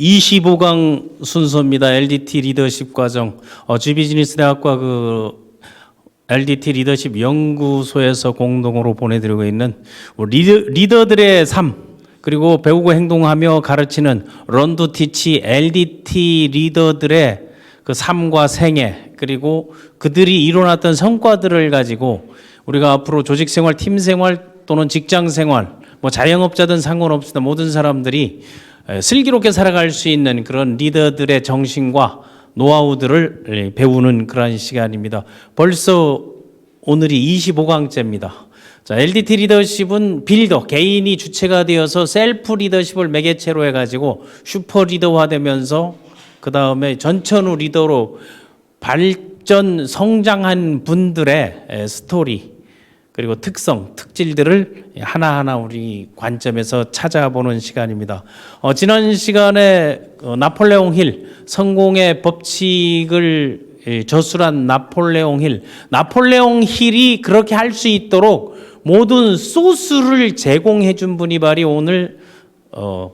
25강 순서입니다. LDT 리더십 과정. G비즈니스 대학과 LDT 리더십 연구소에서 공동으로 보내드리고 있는 리더들의 삶, 그리고 배우고 행동하며 가르치는 런두 티치 LDT 리더들의 그 삶과 생애, 그리고 그들이 이뤄놨던 성과들을 가지고 우리가 앞으로 조직 생활, 팀 생활 또는 직장 생활, 뭐 자영업자든 상관없습니다. 모든 사람들이 슬기롭게 살아갈 수 있는 그런 리더들의 정신과 노하우들을 배우는 그런 시간입니다. 벌써 오늘이 25강째입니다. 자, LDT 리더십은 빌더, 개인이 주체가 되어서 셀프 리더십을 매개체로 해가지고 슈퍼 리더화되면서 그 다음에 전천후 리더로 발전, 성장한 분들의 스토리, 그리고 특성, 특질들을 하나하나 우리 관점에서 찾아보는 시간입니다. 지난 시간에 나폴레옹 힐, 성공의 법칙을 저술한 나폴레옹 힐이 그렇게 할 수 있도록 모든 소스를 제공해 준 분이 바로 오늘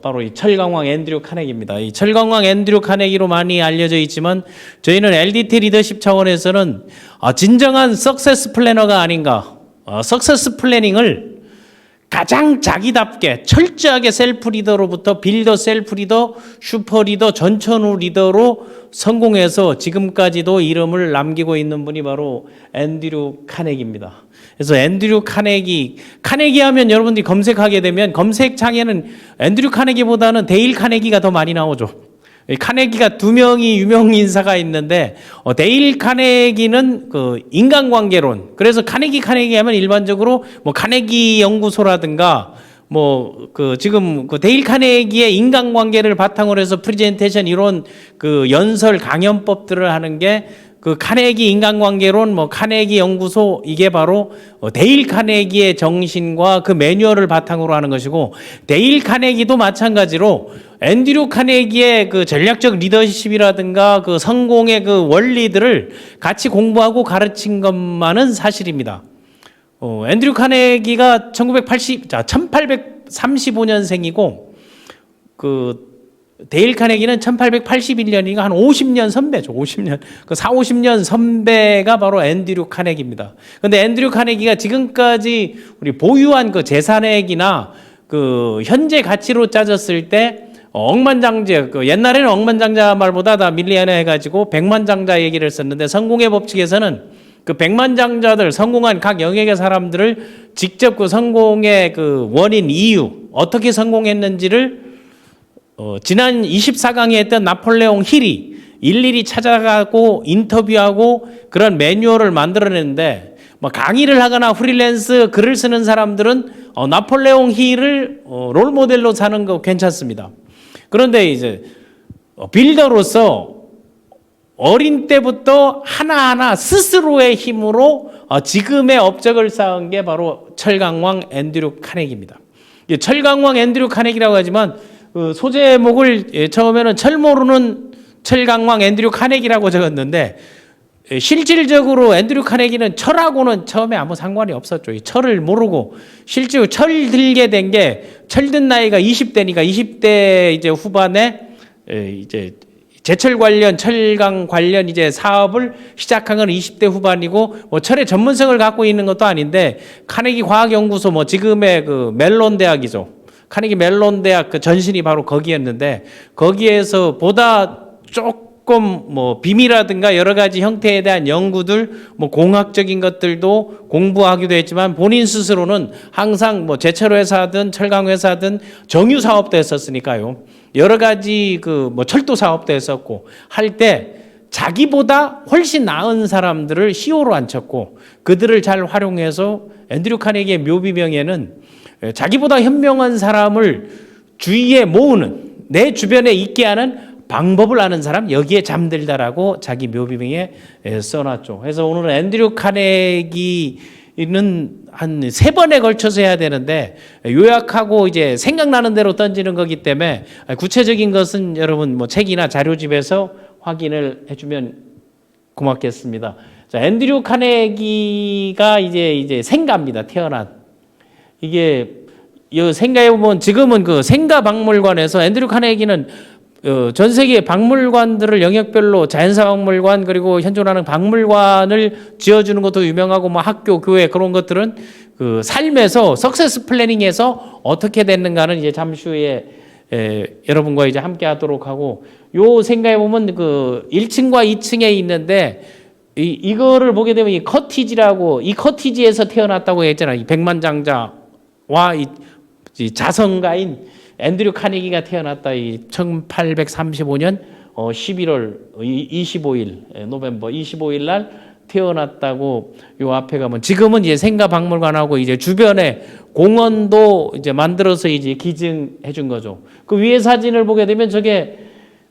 바로 이 철강왕 앤드류 카네기입니다. 이 철강왕 앤드류 카네기로 많이 알려져 있지만 저희는 LDT 리더십 차원에서는 진정한 석세스 플래너가 아닌가. 석세스 플래닝을 가장 자기답게 철저하게 셀프 리더로부터 빌더, 셀프 리더, 슈퍼 리더, 전천후 리더로 성공해서 지금까지도 이름을 남기고 있는 분이 바로 앤드류 카네기입니다. 그래서 앤드류 카네기 하면 여러분들이 검색하게 되면 검색창에는 앤드류 카네기보다는 데일 카네기가 더 많이 나오죠. 카네기가 두 명이 유명 인사가 있는데 데일 카네기는 그 인간관계론. 그래서 카네기 하면 일반적으로 뭐 카네기 연구소라든가 지금 데일 카네기의 인간관계를 바탕으로 해서 프레젠테이션 이론 연설 강연법들을 하는 게 그 카네기 인간관계론, 카네기 연구소, 이게 바로 데일 카네기의 정신과 그 매뉴얼을 바탕으로 하는 것이고, 데일 카네기도 마찬가지로 앤드류 카네기의 그 전략적 리더십이라든가 그 성공의 그 원리들을 같이 공부하고 가르친 것만은 사실입니다. 앤드류 카네기가 1835년생이고, 데일 카네기는 1881년이니까 한 50년 선배죠. 50년. 그 50년 선배가 바로 앤드류 카네기입니다. 근데 앤드류 카네기가 지금까지 우리 보유한 그 재산액이나 그 현재 가치로 따졌을 때 억만장자, 옛날에는 억만장자 말보다 다 밀리언에 해가지고 백만장자 얘기를 썼는데, 성공의 법칙에서는 그 백만장자들, 성공한 각 영역의 사람들을 직접 그 성공의 그 원인, 이유, 어떻게 성공했는지를 지난 24강에 했던 나폴레옹 힐이 일일이 찾아가고 인터뷰하고 그런 매뉴얼을 만들어냈는데, 강의를 하거나 프리랜스 글을 쓰는 사람들은 나폴레옹 힐을 롤모델로 사는 거 괜찮습니다. 그런데 이제 빌더로서 어린 때부터 하나하나 스스로의 힘으로 지금의 업적을 쌓은 게 바로 철강왕 앤드류 카네기입니다. 철강왕 앤드류 카네기라고 하지만 소제목을 처음에는 철 모르는 철강왕 앤드류 카네기라고 적었는데, 실질적으로 앤드류 카네기는 철하고는 처음에 아무 상관이 없었죠. 이 철을 모르고 실제로 철 들게 된 게 철든 나이가 20대니까 20대 이제 후반에 이제 제철 관련, 철강 관련 이제 사업을 시작한 건 20대 후반이고, 철의 전문성을 갖고 있는 것도 아닌데, 카네기 과학연구소, 지금의 그 멜론 대학이죠. 카네기 멜론 대학 그 전신이 바로 거기였는데, 거기에서 보다 조금 비밀이라든가 여러 가지 형태에 대한 연구들, 공학적인 것들도 공부하기도 했지만, 본인 스스로는 항상 제철 회사든 철강 회사든 정유 사업도 했었으니까요. 여러 가지 철도 사업도 했었고 할 때 자기보다 훨씬 나은 사람들을 CEO로 앉혔고, 그들을 잘 활용해서 앤드류 카네기의 묘비명에는 자기보다 현명한 사람을 주위에 모으는, 내 주변에 있게 하는 방법을 아는 사람, 여기에 잠들다라고 자기 묘비명에 써놨죠. 그래서 오늘은 앤드류 카네기는 한 3번에 걸쳐서 해야 되는데, 요약하고 이제 생각나는 대로 던지는 거기 때문에 구체적인 것은 여러분 책이나 자료집에서 확인을 해주면 고맙겠습니다. 자, 앤드류 카네기가 이제 생가입니다. 태어난. 이게 생가에 보면 지금은 그 생가박물관에서 앤드류 카네기는 전 세계 박물관들을 영역별로 자연사 박물관 그리고 현존하는 박물관을 지어주는 것도 유명하고 뭐 학교, 교회 그런 것들은 그 삶에서 석세스 플래닝에서 어떻게 됐는가는 이제 잠시 후에 여러분과 이제 함께 하도록 하고 요 생각해 보면 그 1층과 2층에 있는데 이거를 보게 되면 이 커티지라고 이 커티지에서 태어났다고 했잖아요. 이 백만장자와 이 자성가인 앤드류 카네기가 태어났다. 이 1835년 11월 25일 노벰버 25일 날 태어났다고 요 앞에 가면 지금은 이제 생가박물관하고 이제 주변에 공원도 이제 만들어서 이제 기증해 준 거죠. 그 위에 사진을 보게 되면 저게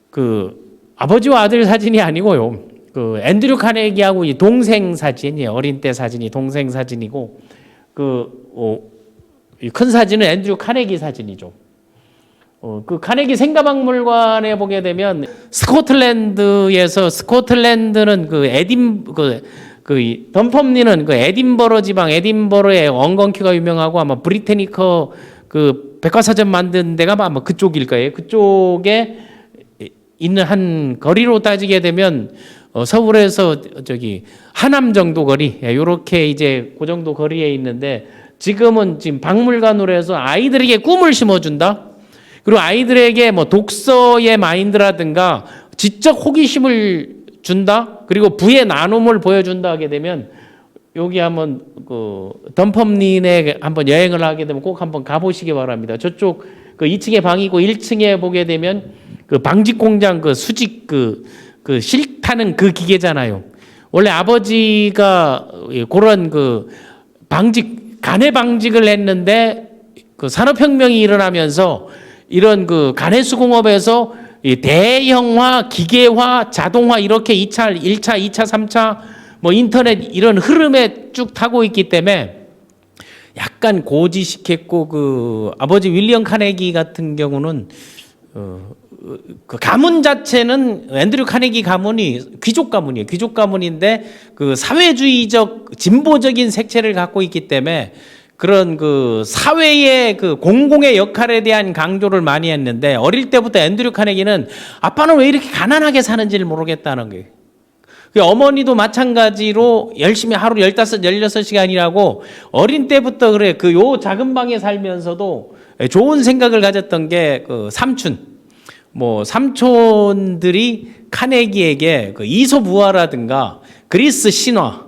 그 아버지와 아들 사진이 아니고요. 그 앤드류 카네기하고 이 동생 사진이에요. 어린 때 사진이 동생 사진이고 이 큰 사진은 앤드류 카네기 사진이죠. 그 카네기 생가박물관에 보게 되면 스코틀랜드는 덤펌리는 그 에딘버러 지방 에딘버러의 엉겅퀴가 유명하고 아마 브리테니커 그 백과사전 만든 데가 아마 그쪽일 거예요. 그쪽에 있는 한 거리로 따지게 되면 서울에서 저기 하남 정도 거리 요렇게 이제 그 정도 거리에 있는데 지금은 지금 박물관으로 해서 아이들에게 꿈을 심어준다. 그리고 아이들에게 뭐 독서의 마인드라든가 지적 호기심을 준다. 그리고 부의 나눔을 보여준다 하게 되면 여기 한번 그 덤펌린에 한번 여행을 하게 되면 꼭 한번 가보시기 바랍니다. 저쪽 그 2층에 방이고 1층에 보게 되면 그 방직 공장 그 수직 그 실타는 그 기계잖아요. 원래 아버지가 그런 그 간해 방직을 했는데 그 산업혁명이 일어나면서 이런 그 간해 수공업에서 대형화, 기계화, 자동화 이렇게 1차, 2차, 3차 뭐 인터넷 이런 흐름에 쭉 타고 있기 때문에 약간 고지식했고 그 아버지 윌리엄 카네기 같은 경우는 그 가문 자체는 앤드류 카네기 가문이 귀족 가문이에요. 귀족 가문인데 그 사회주의적 진보적인 색채를 갖고 있기 때문에 그런 그 사회의 그 공공의 역할에 대한 강조를 많이 했는데 어릴 때부터 앤드류 카네기는 아빠는 왜 이렇게 가난하게 사는지를 모르겠다는 거예요. 어머니도 마찬가지로 열심히 하루 15, 16시간이라고 어린 때부터 그래. 그 요 작은 방에 살면서도 좋은 생각을 가졌던 게 그 삼촌들이 카네기에게 그 이솝 우화라든가 그리스 신화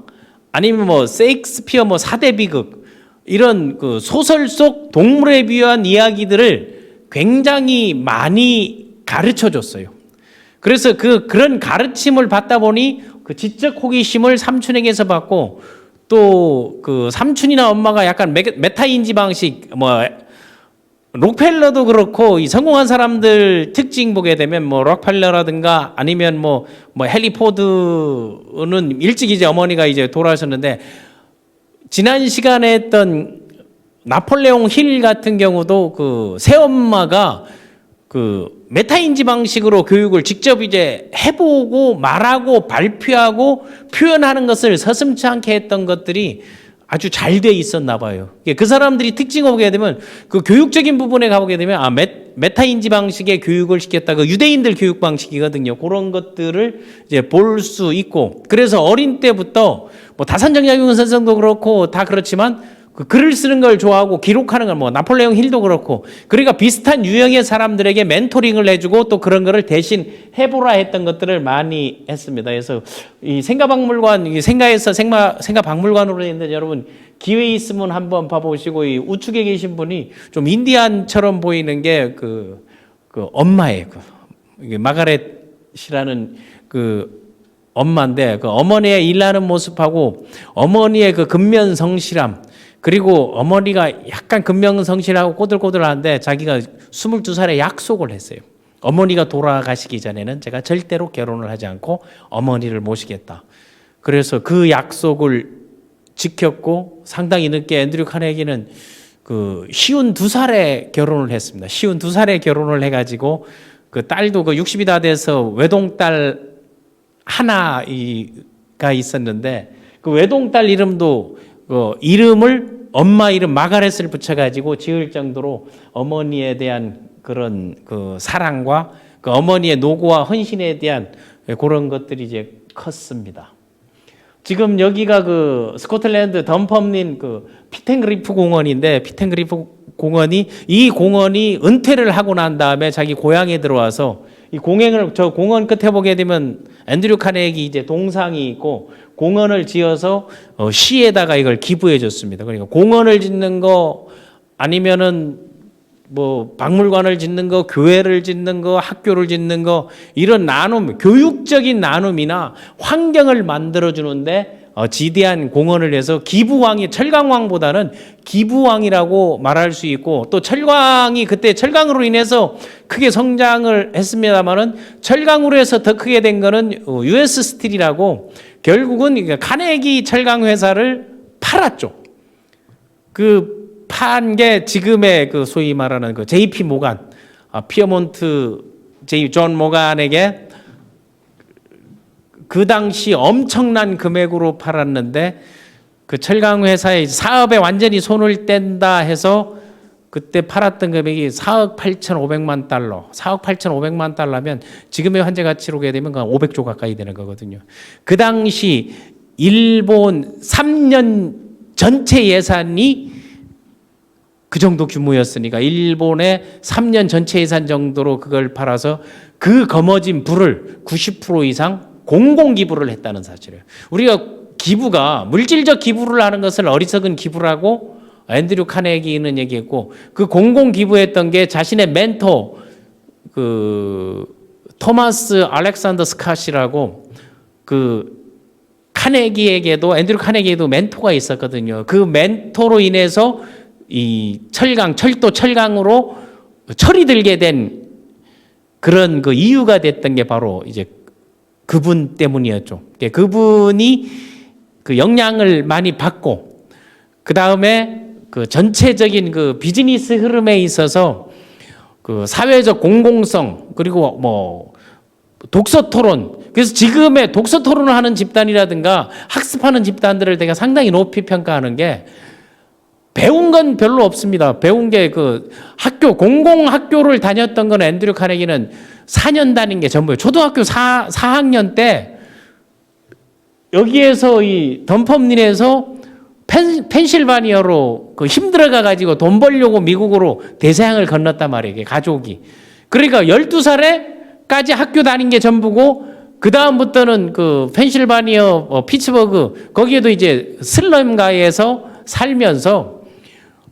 아니면 뭐 세익스피어 뭐 사대 비극 이런 그 소설 속 동물에 비유한 이야기들을 굉장히 많이 가르쳐 줬어요. 그래서 그런 가르침을 받다 보니 그 지적 호기심을 삼촌에게서 받고 또 그 삼촌이나 엄마가 약간 메타인지 방식 뭐 록펠러도 그렇고 이 성공한 사람들 특징 보게 되면 뭐 록펠러라든가 아니면 뭐 헨리 포드는 일찍 이제 어머니가 이제 돌아가셨는데 지난 시간에 했던 나폴레옹 힐 같은 경우도 그 새엄마가 그 메타인지 방식으로 교육을 직접 이제 해보고 말하고 발표하고 표현하는 것을 서슴지 않게 했던 것들이 아주 잘 돼 있었나 봐요. 그 사람들이 특징을 보게 되면 그 교육적인 부분에 가보게 되면 메타인지 방식의 교육을 시켰다. 그 유대인들 교육 방식이거든요. 그런 것들을 이제 볼 수 있고 그래서 어린 때부터 뭐 다산정약용 선생도 그렇고 다 그렇지만 그 글을 쓰는 걸 좋아하고 기록하는 걸 뭐 나폴레옹 힐도 그렇고 그러니까 비슷한 유형의 사람들에게 멘토링을 해주고 또 그런 거를 대신 해보라 했던 것들을 많이 했습니다. 그래서 이 생가박물관 생가에서 생가박물관으로 있는데 여러분 기회 있으면 한번 봐보시고 이 우측에 계신 분이 좀 인디안처럼 보이는 게 그 엄마예요. 이게 마가렛이라는 그 엄마인데 그 어머니의 일하는 모습하고 어머니의 그 근면 성실함 그리고 어머니가 약간 근면성실하고 꼬들꼬들한데 자기가 22살에 약속을 했어요. 어머니가 돌아가시기 전에는 제가 절대로 결혼을 하지 않고 어머니를 모시겠다. 그래서 그 약속을 지켰고 상당히 늦게 앤드류 카네기는 그 52살에 결혼을 했습니다. 52살에 결혼을 해가지고 그 딸도 그 60이 다 돼서 외동딸 하나가 있었는데 그 외동딸 이름도 이름을 엄마 이름 마가렛을 붙여가지고 지을 정도로 어머니에 대한 그런 그 사랑과 그 어머니의 노고와 헌신에 대한 그런 것들이 이제 컸습니다. 지금 여기가 그 스코틀랜드 덤펌린 그 피텐그리프 공원인데, 피텐그리프 공원이, 이 공원이 은퇴를 하고 난 다음에 자기 고향에 들어와서 이 저 공원 끝에 보게 되면 앤드류 카네기 이제 동상이 있고 공원을 지어서 시에다가 이걸 기부해 줬습니다. 그러니까 공원을 짓는 거 아니면은 뭐 박물관을 짓는 거, 교회를 짓는 거, 학교를 짓는 거, 이런 나눔, 교육적인 나눔이나 환경을 만들어 주는데 지대한 공헌을 해서 기부왕이, 철강왕보다는 기부왕이라고 말할 수 있고, 또 철강이 그때 철강으로 인해서 크게 성장을 했습니다만은 철강으로 해서 더 크게 된 거는 US 스틸이라고 결국은 카네기 철강 회사를 팔았죠. 그 판 게 지금의 그 소위 말하는 그 JP 모간, 피어몬트 존 모간에게 그 당시 엄청난 금액으로 팔았는데, 그 철강 회사의 사업에 완전히 손을 뗀다 해서 그때 팔았던 금액이 4억 8,500만 달러. 4억 8,500만 달러면 지금의 환제 가치로 보게 되면 500조 가까이 되는 거거든요. 그 당시 일본 3년 전체 예산이 그 정도 규모였으니까 일본의 3년 전체 예산 정도로 그걸 팔아서 그 거머쥔 부를 90% 이상 공공기부를 했다는 사실이에요. 우리가 기부가 물질적 기부를 하는 것을 어리석은 기부라고 앤드류 카네기는 얘기했고, 그 공공기부했던 게 자신의 멘토 그 토마스 알렉산더 스캇이라고 그 카네기에게도, 앤드류 카네기에도 멘토가 있었거든요. 그 멘토로 인해서 이 철도 철강으로 철이 들게 된 그런 그 이유가 됐던 게 바로 이제 그분 때문이었죠. 그분이 그 영향을 많이 받고, 그 다음에 그 전체적인 그 비즈니스 흐름에 있어서 그 사회적 공공성, 그리고 뭐 독서 토론, 그래서 지금의 독서 토론을 하는 집단이라든가 학습하는 집단들을 내가 상당히 높이 평가하는 게, 배운 건 별로 없습니다. 배운 게 그 학교, 공공학교를 다녔던 건 앤드류 카네기는 4년 다닌 게 전부예요. 초등학교 4학년 때 여기에서 이 덤펌린에서 펜실바니아로 그 힘들어가 가지고 돈 벌려고 미국으로 대서양을 건넜단 말이에요. 가족이. 그러니까 12살에까지 학교 다닌 게 전부고, 그 다음부터는 그 펜실바니아 피츠버그 거기에도 이제 슬럼가에서 살면서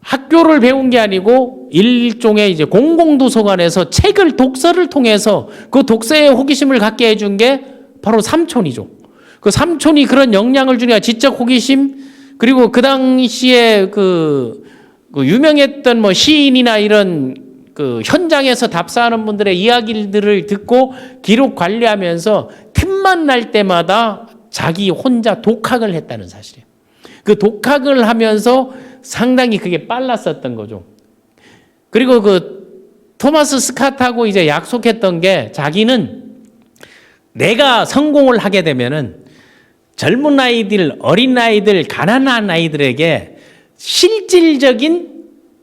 학교를 배운 게 아니고 일종의 이제 공공도서관에서 책을, 독서를 통해서 그 독서에 호기심을 갖게 해준 게 바로 삼촌이죠. 그 삼촌이 그런 영향을 주니까 지적 호기심, 그리고 그 당시에 그 유명했던 뭐 시인이나 이런 그 현장에서 답사하는 분들의 이야기들을 듣고 기록 관리하면서 틈만 날 때마다 자기 혼자 독학을 했다는 사실이에요. 그 독학을 하면서 상당히 그게 빨랐었던 거죠. 그리고 그 토마스 스캇하고 이제 약속했던 게, 자기는 내가 성공을 하게 되면은 젊은 아이들, 어린 아이들, 가난한 아이들에게 실질적인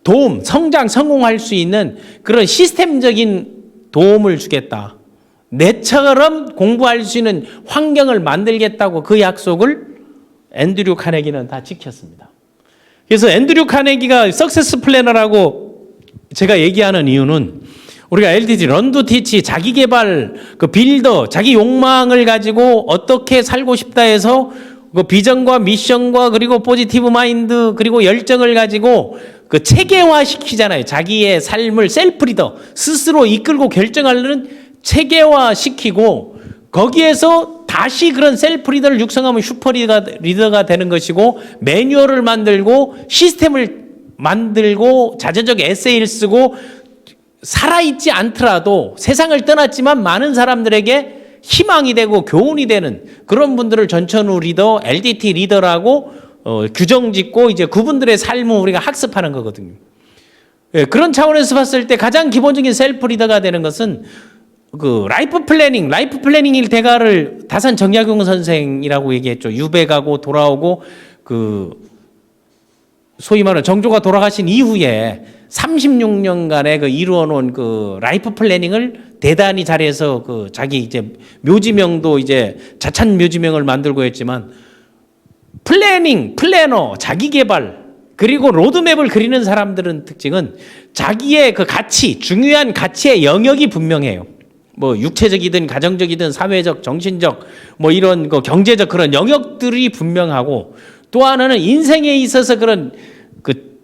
도움, 성공할 수 있는 그런 시스템적인 도움을 주겠다. 내처럼 공부할 수 있는 환경을 만들겠다고 그 약속을 앤드류 카네기는 다 지켰습니다. 그래서 앤드류 카네기가 석세스 플래너라고 제가 얘기하는 이유는, 우리가 LDT, 런두 티치, 자기 개발, 그 빌더, 자기 욕망을 가지고 어떻게 살고 싶다 해서 그 비전과 미션과 그리고 포지티브 마인드 그리고 열정을 가지고 그 체계화 시키잖아요. 자기의 삶을 셀프 리더, 스스로 이끌고 결정하는 체계화 시키고, 거기에서 다시 그런 셀프 리더를 육성하면 슈퍼 리더가 되는 것이고, 매뉴얼을 만들고 시스템을 만들고 자전적 에세이를 쓰고, 살아있지 않더라도 세상을 떠났지만 많은 사람들에게 희망이 되고 교훈이 되는 그런 분들을 전천후 리더, LDT 리더라고 규정 짓고, 이제 그분들의 삶을 우리가 학습하는 거거든요. 예, 그런 차원에서 봤을 때 가장 기본적인 셀프 리더가 되는 것은 그 라이프 플래닝 대가를 다산 정약용 선생이라고 얘기했죠. 유배 가고 돌아오고, 그 소위 말하는 정조가 돌아가신 이후에 36년간의 그 이루어 놓은 그 라이프 플래닝을 대단히 잘해서 그 자기 이제 묘지명도 이제 자찬 묘지명을 만들고 했지만 플래닝, 플래너, 자기 개발 그리고 로드맵을 그리는 사람들은 특징은 자기의 그 가치, 중요한 가치의 영역이 분명해요. 뭐 육체적이든 가정적이든 사회적, 정신적, 뭐 이런 그 경제적 그런 영역들이 분명하고 또 하나는 인생에 있어서 그런 그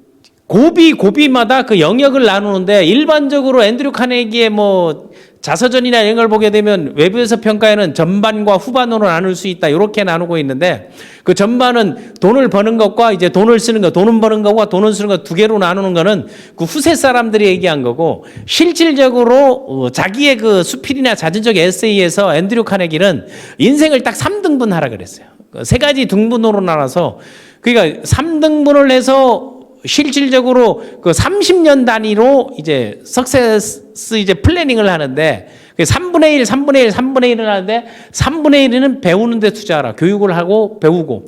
고비마다 그 영역을 나누는데 일반적으로 앤드류 카네기의 뭐 자서전이나 이런 걸 보게 되면 외부에서 평가에는 전반과 후반으로 나눌 수 있다 이렇게 나누고 있는데 그 전반은 돈을 버는 것과 이제 돈을 쓰는 것, 돈을 버는 것과 돈을 쓰는 것 두 개로 나누는 거는 그 후세 사람들이 얘기한 거고 실질적으로 자기의 그 수필이나 자전적 에세이에서 앤드류 카네기는 인생을 딱 3등분하라 그랬어요. 세 가지 등분으로 나눠서 그러니까 3등분을 해서 실질적으로 그 30년 단위로 이제 석세스 이제 플래닝을 하는데 3분의 1, 3분의 1, 3분의 1을 하는데 3분의 1은 배우는 데 투자하라. 교육을 하고 배우고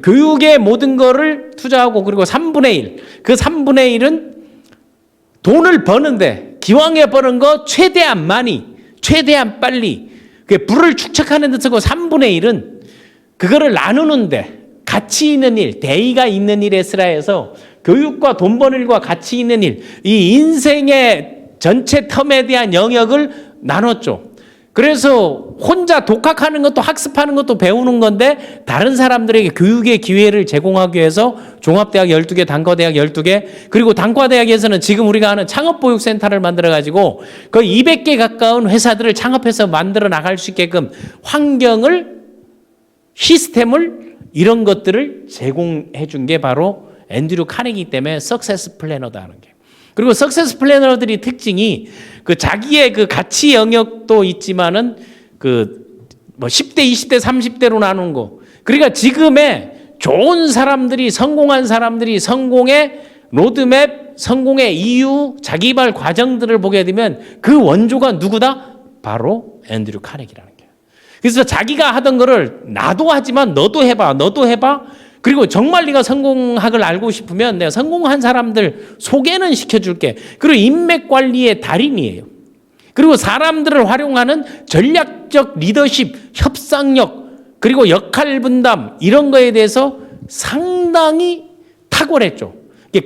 교육에 모든 거를 투자하고 그리고 3분의 1. 그 3분의 1은 돈을 버는데 기왕에 버는 거 최대한 많이, 최대한 빨리 그 부를 축적하는 데 쓰고 3분의 1은 그거를 나누는데 가치 있는 일, 대의가 있는 일에 쓰라 해서 교육과 돈 버는 일과 가치 있는 일, 이 인생의 전체 텀에 대한 영역을 나눴죠. 그래서 혼자 독학하는 것도 학습하는 것도 배우는 건데 다른 사람들에게 교육의 기회를 제공하기 위해서 종합대학 12개, 단과대학 12개 그리고 단과대학에서는 지금 우리가 하는 창업보육센터를 만들어가지고 거의 200개 가까운 회사들을 창업해서 만들어 나갈 수 있게끔 환경을 시스템을 이런 것들을 제공해 준 게 바로 앤드류 카네기 때문에 석세스 플래너다 하는 게. 그리고 석세스 플래너들이 특징이 그 자기의 그 가치 영역도 있지만은 그 뭐 10대, 20대, 30대로 나눈 거. 그러니까 지금의 좋은 사람들이 성공한 사람들이 성공의 로드맵, 성공의 이유, 자기발 과정들을 보게 되면 그 원조가 누구다? 바로 앤드류 카네기라는 거예요. 그래서 자기가 하던 거를 나도 하지만 너도 해봐, 너도 해봐. 그리고 정말 네가 성공학을 알고 싶으면 내가 성공한 사람들 소개는 시켜줄게. 그리고 인맥 관리의 달인이에요. 그리고 사람들을 활용하는 전략적 리더십, 협상력, 그리고 역할 분담 이런 거에 대해서 상당히 탁월했죠.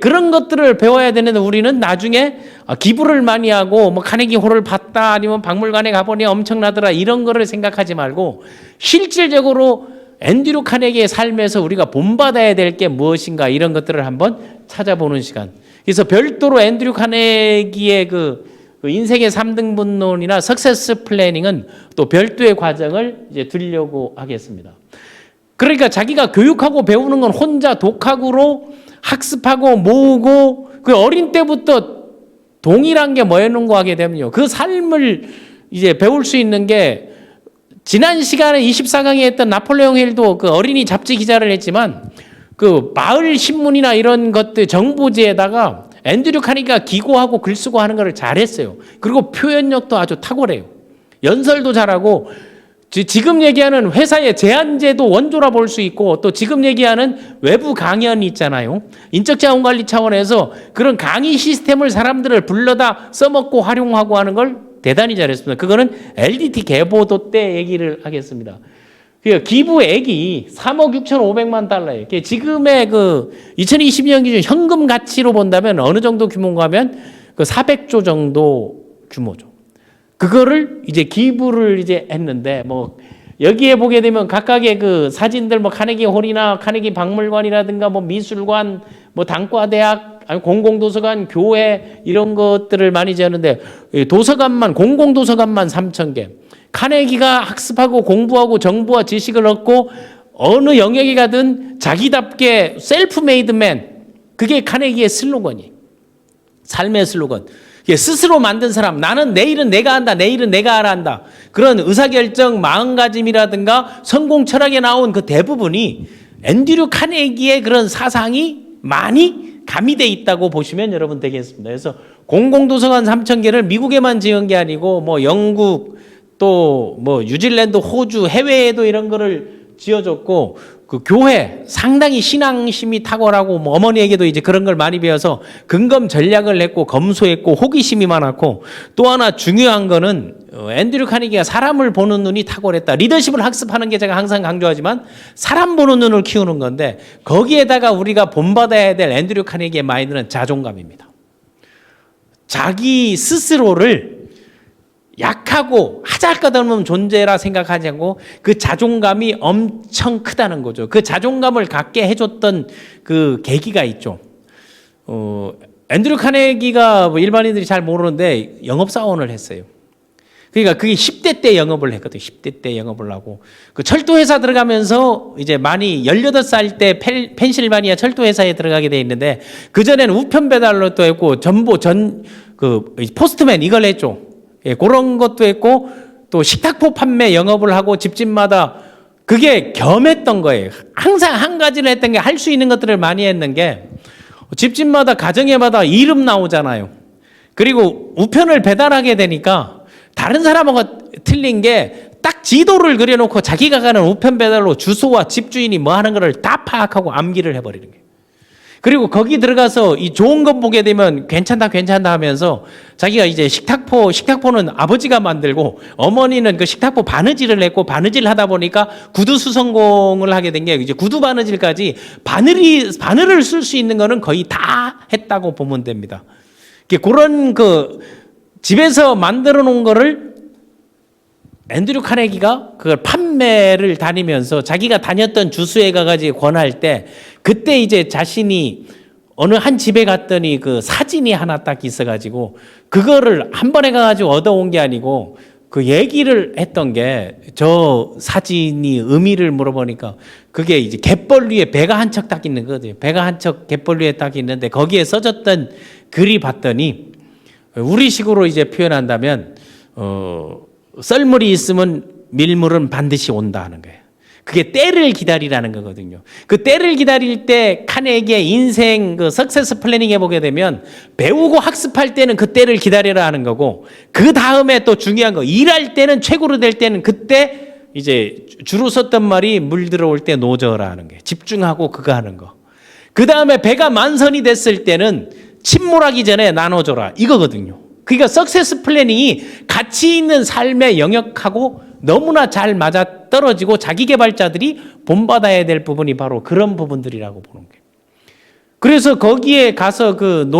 그런 것들을 배워야 되는데 우리는 나중에 기부를 많이 하고 뭐 카네기 홀을 봤다 아니면 박물관에 가보니 엄청나더라 이런 거를 생각하지 말고 실질적으로 앤드류 카네기의 삶에서 우리가 본받아야 될 게 무엇인가 이런 것들을 한번 찾아보는 시간. 그래서 별도로 앤드류 카네기의 그 인생의 3등분론이나 석세스 플래닝은 또 별도의 과정을 이제 두려고 하겠습니다. 그러니까 자기가 교육하고 배우는 건 혼자 독학으로 학습하고 모으고 그 어린 때부터 동일한 게 뭐였는고 하게 되면요. 그 삶을 이제 배울 수 있는 게 지난 시간에 24강에 했던 나폴레옹 힐도 그 어린이 잡지 기자를 했지만 그 마을 신문이나 이런 것들 정보지에다가 앤드류 카네기가 기고하고 글 쓰고 하는 걸 잘했어요. 그리고 표현력도 아주 탁월해요. 연설도 잘하고 지금 얘기하는 회사의 제한제도 원조라 볼 수 있고 또 지금 얘기하는 외부 강연이 있잖아요. 인적자원관리 차원에서 그런 강의 시스템을 사람들을 불러다 써먹고 활용하고 하는 걸 대단히 잘했습니다. 그거는 LDT 개보도 때 얘기를 하겠습니다. 그 기부액이 3억 6,500만 달러예요. 지금의 그 2022년 기준 현금 가치로 본다면 어느 정도 규모인가 하면 그 400조 정도 규모죠. 그거를 이제 기부를 이제 했는데 뭐 여기에 보게 되면 각각의 그 사진들 뭐 카네기 홀이나 카네기 박물관이라든가 뭐 미술관 뭐 단과대학 아니 공공도서관 교회 이런 것들을 많이 지었는데 도서관만 공공도서관만 3,000개 카네기가 학습하고 공부하고 정보와 지식을 얻고 어느 영역에 가든 자기답게 셀프 메이드 맨 그게 카네기의 슬로건이에요. 삶의 슬로건. 스스로 만든 사람 나는 내일은 내가 한다 내일은 내가 알아 한다 그런 의사결정 마음가짐이라든가 성공 철학에 나온 그 대부분이 앤드류 카네기의 그런 사상이 많이 가미돼 있다고 보시면 여러분 되겠습니다. 그래서 공공도서관 3,000개를 미국에만 지은 게 아니고 뭐 영국 또 뭐 뉴질랜드 호주 해외에도 이런 거를 지어줬고 그 교회 상당히 신앙심이 탁월하고 뭐 어머니에게도 이제 그런 걸 많이 배워서 근검 전략을 했고 검소했고 호기심이 많았고 또 하나 중요한 거는 앤드류 카네기가 사람을 보는 눈이 탁월했다. 리더십을 학습하는 게 제가 항상 강조하지만 사람 보는 눈을 키우는 건데 거기에다가 우리가 본받아야 될 앤드류 카네기의 마인드는 자존감입니다. 자기 스스로를 약하고 하잘것없는 존재라 생각하지 않고 그 자존감이 엄청 크다는 거죠. 그 자존감을 갖게 해줬던 그 계기가 있죠. 앤드류 카네기가 뭐 일반인들이 잘 모르는데 영업사원을 했어요. 그러니까 그게 10대 때 영업을 했거든요. 10대 때 영업을 하고. 그 철도회사 들어가면서 이제 많이 18살 때 펜실바니아 철도회사에 들어가게 돼 있는데 그전에는 우편 배달로 또 했고 그 포스트맨 이걸 했죠. 예, 그런 것도 했고 또 식탁포 판매 영업을 하고 집집마다 그게 겸했던 거예요. 항상 한 가지를 했던 게 할 수 있는 것들을 많이 했는 게 집집마다 가정에마다 이름 나오잖아요. 그리고 우편을 배달하게 되니까 다른 사람하고 틀린 게 딱 지도를 그려놓고 자기가 가는 우편 배달로 주소와 집주인이 뭐 하는 거를 다 파악하고 암기를 해버리는 거예요. 그리고 거기 들어가서 이 좋은 것 보게 되면 괜찮다 하면서 자기가 이제 식탁포는 아버지가 만들고 어머니는 그 식탁포 바느질을 했고 바느질 하다 보니까 구두 수성공을 하게 된 게 이제 구두 바느질까지 바늘을 쓸 수 있는 거는 거의 다 했다고 보면 됩니다. 그런 그 집에서 만들어 놓은 거를 앤드류 카네기가 그걸 판매를 다니면서 자기가 다녔던 주소에 가가지고 권할 때 그때 이제 자신이 어느 한 집에 갔더니 그 사진이 하나 딱 있어가지고 그거를 한 번에 가가지고 얻어온 게 아니고 그 얘기를 했던 게 저 사진이 의미를 물어보니까 그게 이제 갯벌 위에 배가 한 척 딱 있는 거거든요. 배가 한 척 갯벌 위에 딱 있는데 거기에 써졌던 글이 봤더니 우리식으로 이제 표현한다면 썰물이 있으면 밀물은 반드시 온다 하는 거예요. 그게 때를 기다리라는 거거든요. 그 때를 기다릴 때 카네기의 인생 그 석세스 플래닝 해보게 되면 배우고 학습할 때는 그 때를 기다리라 하는 거고 그 다음에 또 중요한 거 일할 때는 최고로 될 때는 그때 이제 주로 썼던 말이 물 들어올 때 노져라 하는 거예요. 집중하고 그거 하는 거. 그 다음에 배가 만선이 됐을 때는 침몰하기 전에 나눠줘라 이거거든요. 그러니까 석세스 플래닝이 가치 있는 삶의 영역하고 너무나 잘 맞아 떨어지고 자기 개발자들이 본받아야 될 부분이 바로 그런 부분들이라고 보는 거예요. 그래서 거기에 가서 그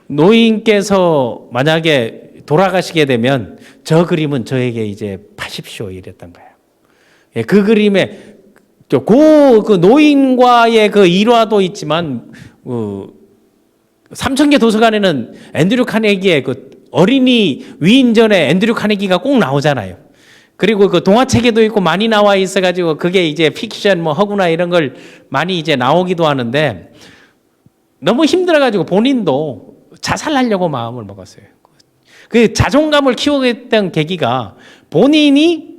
노인께서 만약에 돌아가시게 되면 저 그림은 저에게 이제 파십시오 이랬던 거예요. 예, 그 그림에 그 노인과의 그 일화도 있지만 삼천개 도서관에는 앤드류 카네기의 그 어린이 위인전에 앤드류 카네기가 꼭 나오잖아요. 그리고 그 동화책에도 있고 많이 나와 있어가지고 그게 이제 픽션 뭐 허구나 이런 걸 많이 이제 나오기도 하는데 너무 힘들어가지고 본인도 자살하려고 마음을 먹었어요. 그 자존감을 키우겠던 계기가 본인이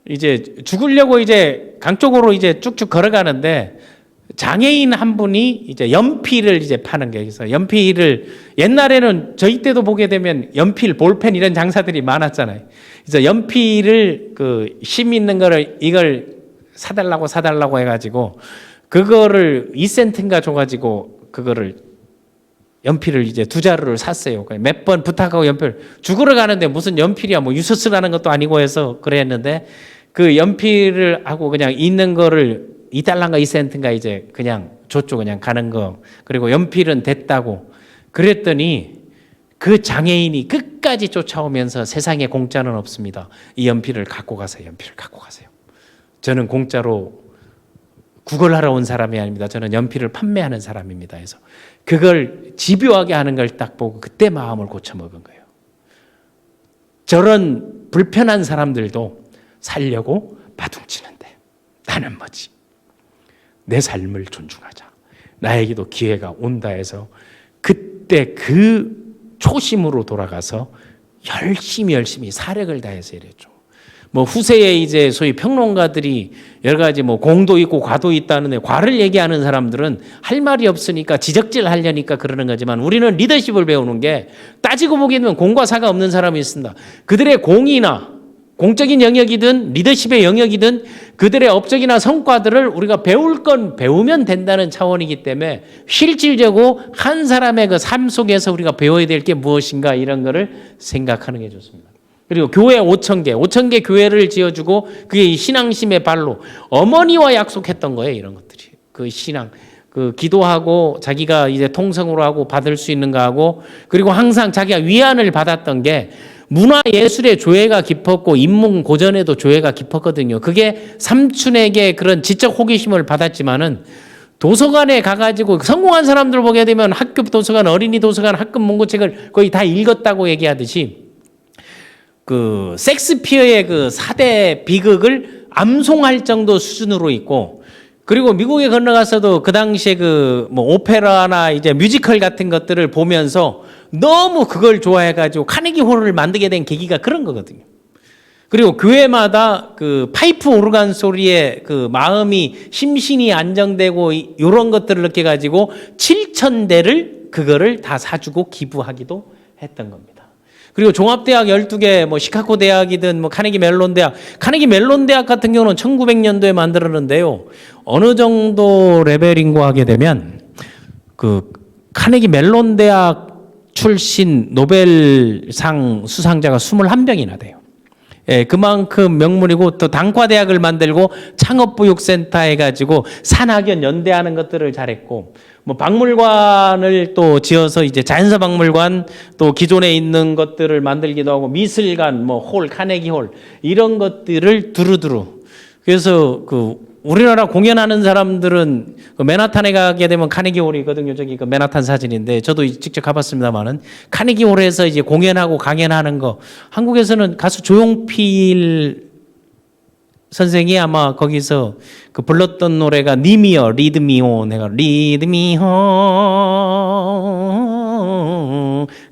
이제 죽으려고 이제 강 쪽으로 이제 쭉쭉 걸어가는데 장애인 한 분이 이제 연필을 이제 파는 게 있어요. 연필을 옛날에는 저희 때도 보게 되면 연필, 볼펜 이런 장사들이 많았잖아요. 그래서 연필을 그 심 있는 거를 이걸 사달라고 해가지고 그거를 2센트인가 줘가지고 그거를 연필을 이제 2자루를 샀어요. 몇 번 부탁하고 연필 죽으러 가는데 무슨 연필이야 뭐 유서쓰라는 것도 아니고 해서 그랬는데 그 연필을 하고 그냥 있는 거를 2달러인가 2센트인가 이제 그냥 줬죠. 그냥 가는 거. 그리고 연필은 됐다고. 그랬더니 그 장애인이 끝까지 쫓아오면서 세상에 공짜는 없습니다. 이 연필을 갖고 가세요. 연필을 갖고 가세요. 저는 공짜로 구걸하러 온 사람이 아닙니다. 저는 연필을 판매하는 사람입니다. 해서 그걸 집요하게 하는 걸 딱 보고 그때 마음을 고쳐먹은 거예요. 저런 불편한 사람들도 살려고 바둥치는데 나는 뭐지? 내 삶을 존중하자. 나에게도 기회가 온다 해서 그때 그 초심으로 돌아가서 열심히 사력을 다해서 이랬죠. 뭐 후세에 이제 소위 평론가들이 여러 가지 뭐 공도 있고 과도 있다는데 과를 얘기하는 사람들은 할 말이 없으니까 지적질 하려니까 그러는 거지만 우리는 리더십을 배우는 게 따지고 보게 되면 공과 사가 없는 사람이 있습니다. 그들의 공이나 공적인 영역이든 리더십의 영역이든 그들의 업적이나 성과들을 우리가 배울 건 배우면 된다는 차원이기 때문에 실질적으로 한 사람의 그 삶 속에서 우리가 배워야 될 게 무엇인가 이런 거를 생각하는 게 좋습니다. 그리고 교회 5,000개 교회를 지어주고 그게 이 신앙심의 발로 어머니와 약속했던 거예요. 이런 것들이. 그 신앙. 그 기도하고 자기가 이제 통성으로 하고 받을 수 있는 거 하고 그리고 항상 자기가 위안을 받았던 게 문화 예술의 조예가 깊었고 인문 고전에도 조예가 깊었거든요. 그게 삼촌에게 그런 지적 호기심을 받았지만은 도서관에 가가지고 성공한 사람들 보게 되면 학교 도서관, 어린이 도서관, 학급 문고책을 거의 다 읽었다고 얘기하듯이 그 섹스피어의 그 4대 비극을 암송할 정도 수준으로 있고 그리고 미국에 건너가서도 그 당시에 그 뭐 오페라나 이제 뮤지컬 같은 것들을 보면서 너무 그걸 좋아해가지고 카네기 홀을 만들게 된 계기가 그런 거거든요. 그리고 교회마다 그 파이프 오르간 소리에 그 마음이 심신이 안정되고 이런 것들을 느껴가지고 7,000대를 그거를 다 사주고 기부하기도 했던 겁니다. 그리고 종합대학 12개, 뭐 시카고 대학이든 뭐 카네기 멜론 대학, 카네기 멜론 대학 같은 경우는 1900년도에 만들었는데요. 어느 정도 레벨인고 하게 되면 그 카네기 멜론 대학 출신 노벨상 수상자가 21명이나 돼요. 예, 그만큼 명문이고 또 단과대학을 만들고 창업보육센터 해가지고 산학연 연대하는 것들을 잘했고 뭐 박물관을 또 지어서 이제 자연사 박물관 또 기존에 있는 것들을 만들기도 하고 미술관 뭐 홀, 카네기 홀 이런 것들을 두루두루 그래서 그 우리나라 공연하는 사람들은 그 맨하탄에 가게 되면 카네기 홀이거든요. 저기 그 맨하탄 사진인데 저도 직접 가봤습니다만은 카네기 홀에서 이제 공연하고 강연하는 거 한국에서는 가수 조용필 선생이 아마 거기서 그 불렀던 노래가 니미어 리드미오 내가 리드미오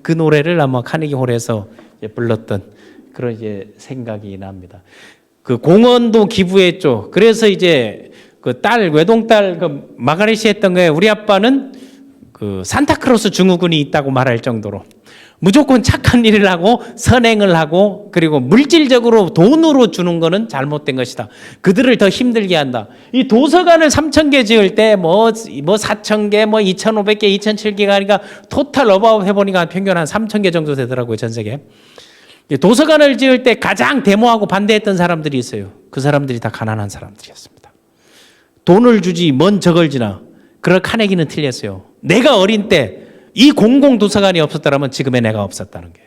그 노래를 아마 카네기 홀에서 불렀던 그런 이제 생각이 납니다. 그 공원도 기부했죠. 그래서 이제 그 딸 외동딸 그 마가렛이 했던 게 우리 아빠는 그 산타크로스 증후군이 있다고 말할 정도로 무조건 착한 일을 하고 선행을 하고 그리고 물질적으로 돈으로 주는 거는 잘못된 것이다. 그들을 더 힘들게 한다. 이 도서관을 3,000개 지을 때 뭐 4,000개, 뭐 2,500개, 2,007개가 하니까 토탈 어바웃 해보니까 평균 한 3,000개 정도 되더라고요. 전 세계. 도서관을 지을 때 가장 데모하고 반대했던 사람들이 있어요. 그 사람들이 다 가난한 사람들이었습니다. 돈을 주지 뭔 저걸 지나. 그럴 카네기는 틀렸어요. 내가 어린 때 이 공공도서관이 없었더라면 지금의 내가 없었다는 게.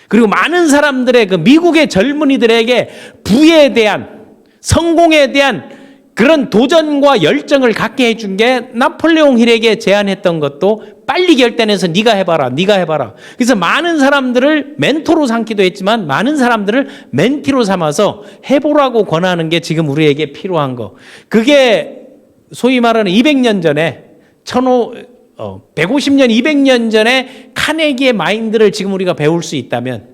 그리고 많은 사람들의 그 미국의 젊은이들에게 부에 대한 성공에 대한 그런 도전과 열정을 갖게 해준 게 나폴레옹 힐에게 제안했던 것도 빨리 결단해서 네가 해봐라. 네가 해봐라. 그래서 많은 사람들을 멘토로 삼기도 했지만 많은 사람들을 멘티로 삼아서 해보라고 권하는 게 지금 우리에게 필요한 거. 그게 소위 말하는 200년 전에 150년, 200년 전에 카네기의 마인드를 지금 우리가 배울 수 있다면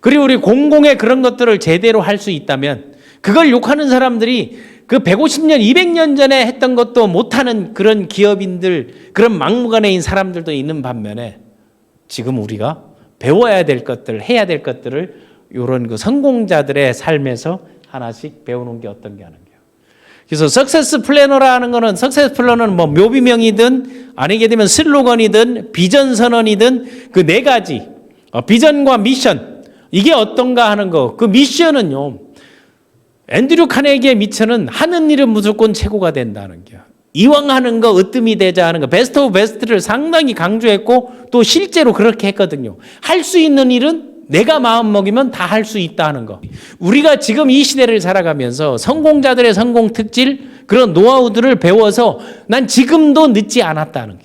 그리고 우리 공공의 그런 것들을 제대로 할 수 있다면 그걸 욕하는 사람들이 그 150년, 200년 전에 했던 것도 못하는 그런 기업인들, 그런 막무가내인 사람들도 있는 반면에 지금 우리가 배워야 될 것들, 해야 될 것들을 이런 그 성공자들의 삶에서 하나씩 배우는 게 어떤 게 하는 거예요. 그래서 석세스 플래너라는 거는 석세스 플래너는 뭐 묘비명이든 아니게 되면 슬로건이든 비전 선언이든 그 네 가지 비전과 미션 이게 어떤가 하는 거. 그 미션은요. 앤드류 카네기의 미션은 하는 일은 무조건 최고가 된다는 게. 이왕 하는 거 으뜸이 되자 하는 거. 베스트 오브 베스트를 상당히 강조했고 또 실제로 그렇게 했거든요. 할 수 있는 일은 내가 마음 먹이면 다 할 수 있다 하는 거. 우리가 지금 이 시대를 살아가면서 성공자들의 성공 특질 그런 노하우들을 배워서 난 지금도 늦지 않았다는 게.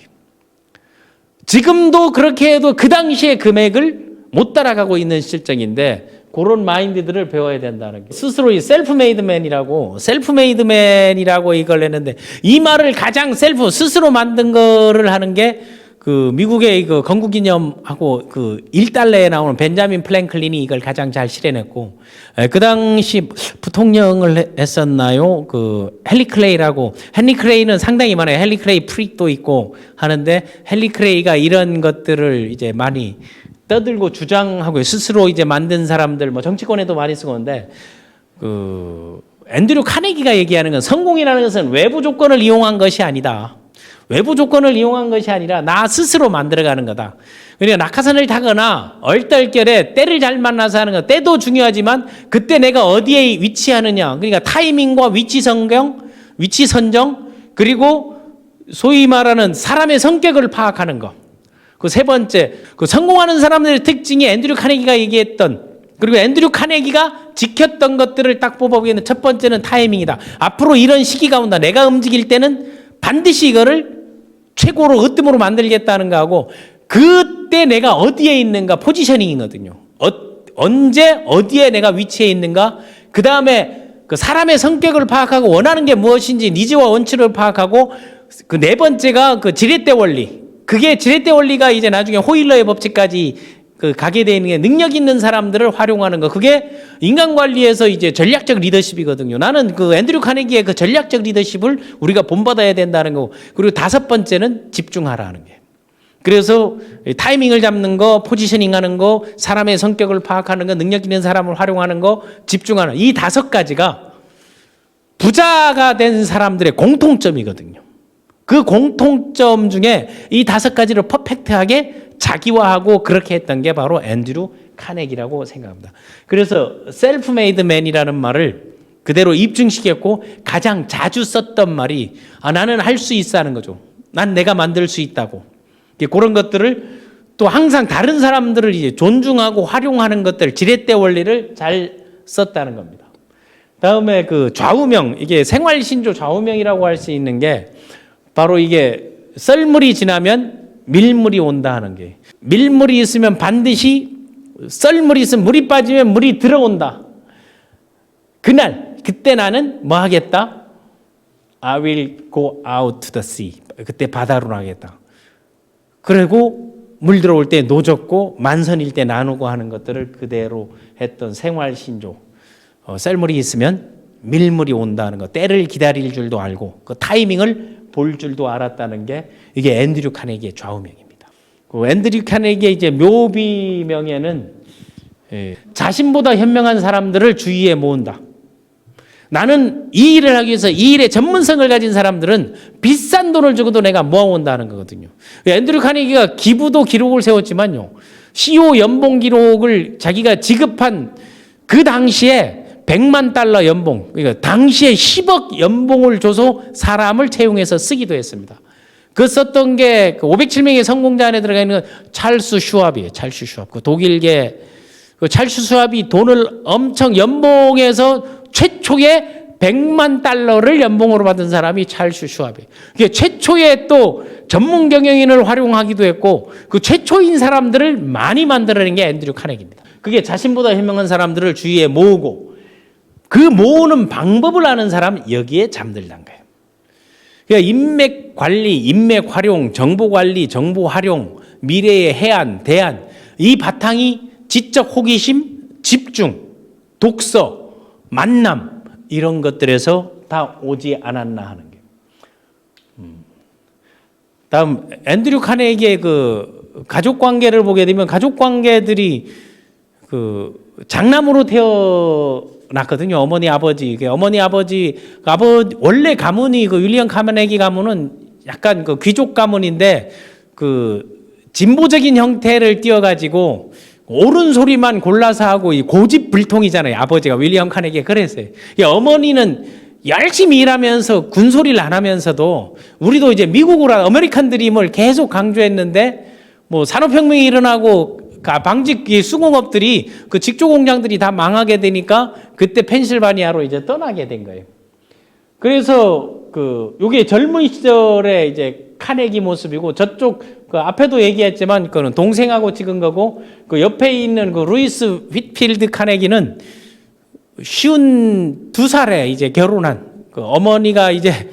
지금도 그렇게 해도 그 당시의 금액을 못 따라가고 있는 실정인데 그런 마인드들을 배워야 된다는 게. 스스로 이 셀프메이드맨이라고 이걸 했는데 이 말을 가장 스스로 만든 거를 하는 게 그 미국의 그 건국기념하고 그 1달러에 나오는 벤자민 플랭클린이 이걸 가장 잘 실현했고 그 당시 부통령을 했었나요? 그 헨리 클레이라고. 헨리 클레이는 상당히 많아요. 헨리 클레이 프릭도 있고 하는데 헨리 클레이가 이런 것들을 이제 많이 떠들고 주장하고 스스로 이제 만든 사람들 뭐 정치권에도 많이 쓰고는데 앤드류 카네기가 얘기하는 건 성공이라는 것은 외부 조건을 이용한 것이 아니다. 외부 조건을 이용한 것이 아니라 나 스스로 만들어가는 거다. 그러니까 낙하산을 타거나 얼떨결에 때를 잘 만나서 하는 거, 때도 중요하지만 그때 내가 어디에 위치하느냐. 그러니까 타이밍과 위치 선정, 그리고 소위 말하는 사람의 성격을 파악하는 거. 그 세 번째, 그 성공하는 사람들의 특징이 앤드류 카네기가 얘기했던, 그리고 앤드류 카네기가 지켰던 것들을 딱 뽑아보기에는 첫 번째는 타이밍이다. 앞으로 이런 시기가 온다. 내가 움직일 때는 반드시 이거를 최고로 으뜸으로 만들겠다는 거하고, 그때 내가 어디에 있는가 포지셔닝이거든요. 언제 어디에 내가 위치해 있는가. 그 다음에 그 사람의 성격을 파악하고 원하는 게 무엇인지 니즈와 원칙을 파악하고, 그 네 번째가 그 지렛대 원리. 그게 지렛대 원리가 이제 나중에 호일러의 법칙까지 가게 되는 게 능력 있는 사람들을 활용하는 거. 그게 인간 관리에서 이제 전략적 리더십이거든요. 나는 그 앤드류 카네기의 그 전략적 리더십을 우리가 본받아야 된다는 거. 그리고 다섯 번째는 집중하라는 게. 그래서 타이밍을 잡는 거, 포지셔닝 하는 거, 사람의 성격을 파악하는 거, 능력 있는 사람을 활용하는 거, 집중하는 이 다섯 가지가 부자가 된 사람들의 공통점이거든요. 그 공통점 중에 이 다섯 가지를 퍼펙트하게 자기화하고 그렇게 했던 게 바로 앤드류 카네기라고 생각합니다. 그래서 셀프 메이드 맨이라는 말을 그대로 입증시켰고 가장 자주 썼던 말이 나는 할 수 있어 하는 거죠. 난 내가 만들 수 있다고. 그런 것들을 또 항상 다른 사람들을 이제 존중하고 활용하는 것들, 지렛대 원리를 잘 썼다는 겁니다. 다음에 그 좌우명, 이게 생활신조 좌우명이라고 할 수 있는 게 바로 이게 썰물이 지나면 밀물이 온다 하는 게, 밀물이 있으면 반드시 썰물이 있으면 물이 빠지면 물이 들어온다. 그때 나는 뭐 하겠다? I will go out to the sea. 그때 바다로 나가겠다. 그리고 물 들어올 때 노젓고 만선일 때 나누고 하는 것들을 그대로 했던 생활신조. 썰물이 있으면 밀물이 온다는 거, 때를 기다릴 줄도 알고 그 타이밍을 볼 줄도 알았다는 게 이게 앤드류 카네기의 좌우명입니다. 그 앤드류 카네기의 이제 묘비명에는 자신보다 현명한 사람들을 주위에 모은다. 나는 이 일을 하기 위해서 이 일의 전문성을 가진 사람들은 비싼 돈을 주고도 내가 모아온다는 거거든요. 앤드류 카네기가 기부도 기록을 세웠지만요, CEO 연봉 기록을 자기가 지급한 그 당시에 100만 달러 연봉, 그러니까 당시에 10억 연봉을 줘서 사람을 채용해서 쓰기도 했습니다. 그 썼던 게 507명의 성공자 안에 들어가 있는 찰스 슈왑이에요. 찰스 슈왑. 그 독일계 찰스 슈왑이 돈을 엄청 연봉에서 최초의 100만 달러를 연봉으로 받은 사람이 찰스 슈왑이에요. 그게 최초의 또 전문 경영인을 활용하기도 했고 그 최초인 사람들을 많이 만들어낸 게 앤드류 카네기입니다. 그게 자신보다 현명한 사람들을 주위에 모으고 그 모으는 방법을 아는 사람 여기에 잠들단 거예요. 그러니까 인맥 관리, 인맥 활용, 정보 관리, 정보 활용, 미래의 해안, 대안 이 바탕이 지적 호기심, 집중, 독서, 만남 이런 것들에서 다 오지 않았나 하는 게. 다음 앤드류 카네기의 그 가족 관계를 보게 되면 가족 관계들이 그 장남으로 태어났거든요. 어머니 아버지. 어머니 아버지 원래 가문이 그 윌리엄 카네기 가문은 약간 그 귀족 가문인데 그 진보적인 형태를 띄어가지고 옳은 소리만 골라서 하고 이 고집불통이잖아요. 아버지가 윌리엄 카네기가 그랬어요. 어머니는 열심히 일하면서 군소리를 안 하면서도 우리도 이제 미국으로 아메리칸 드림을 계속 강조했는데 뭐 산업혁명이 일어나고 방직 수공업들이 그 직조 공장들이 다 망하게 되니까 그때 펜실바니아로 이제 떠나게 된 거예요. 그래서 그 요게 젊은 시절에 이제 카네기 모습이고 저쪽 그 앞에도 얘기했지만 그거는 동생하고 찍은 거고 그 옆에 있는 그 루이스 휘트필드 카네기는 52살에 이제 결혼한 그 어머니가 이제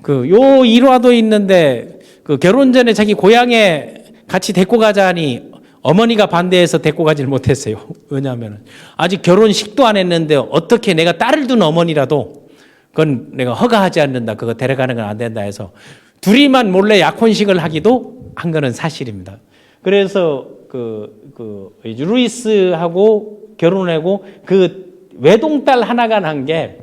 그 요 일화도 있는데 그 결혼 전에 자기 고향에 같이 데리고 가자 하니 어머니가 반대해서 데리고 가질 못했어요. 왜냐하면 아직 결혼식도 안 했는데 어떻게 내가 딸을 둔 어머니라도 그건 내가 허가하지 않는다. 그거 데려가는 건 안 된다 해서 둘이만 몰래 약혼식을 하기도 한 거는 사실입니다. 그래서 루이스하고 결혼하고 그 외동딸 하나가 난 게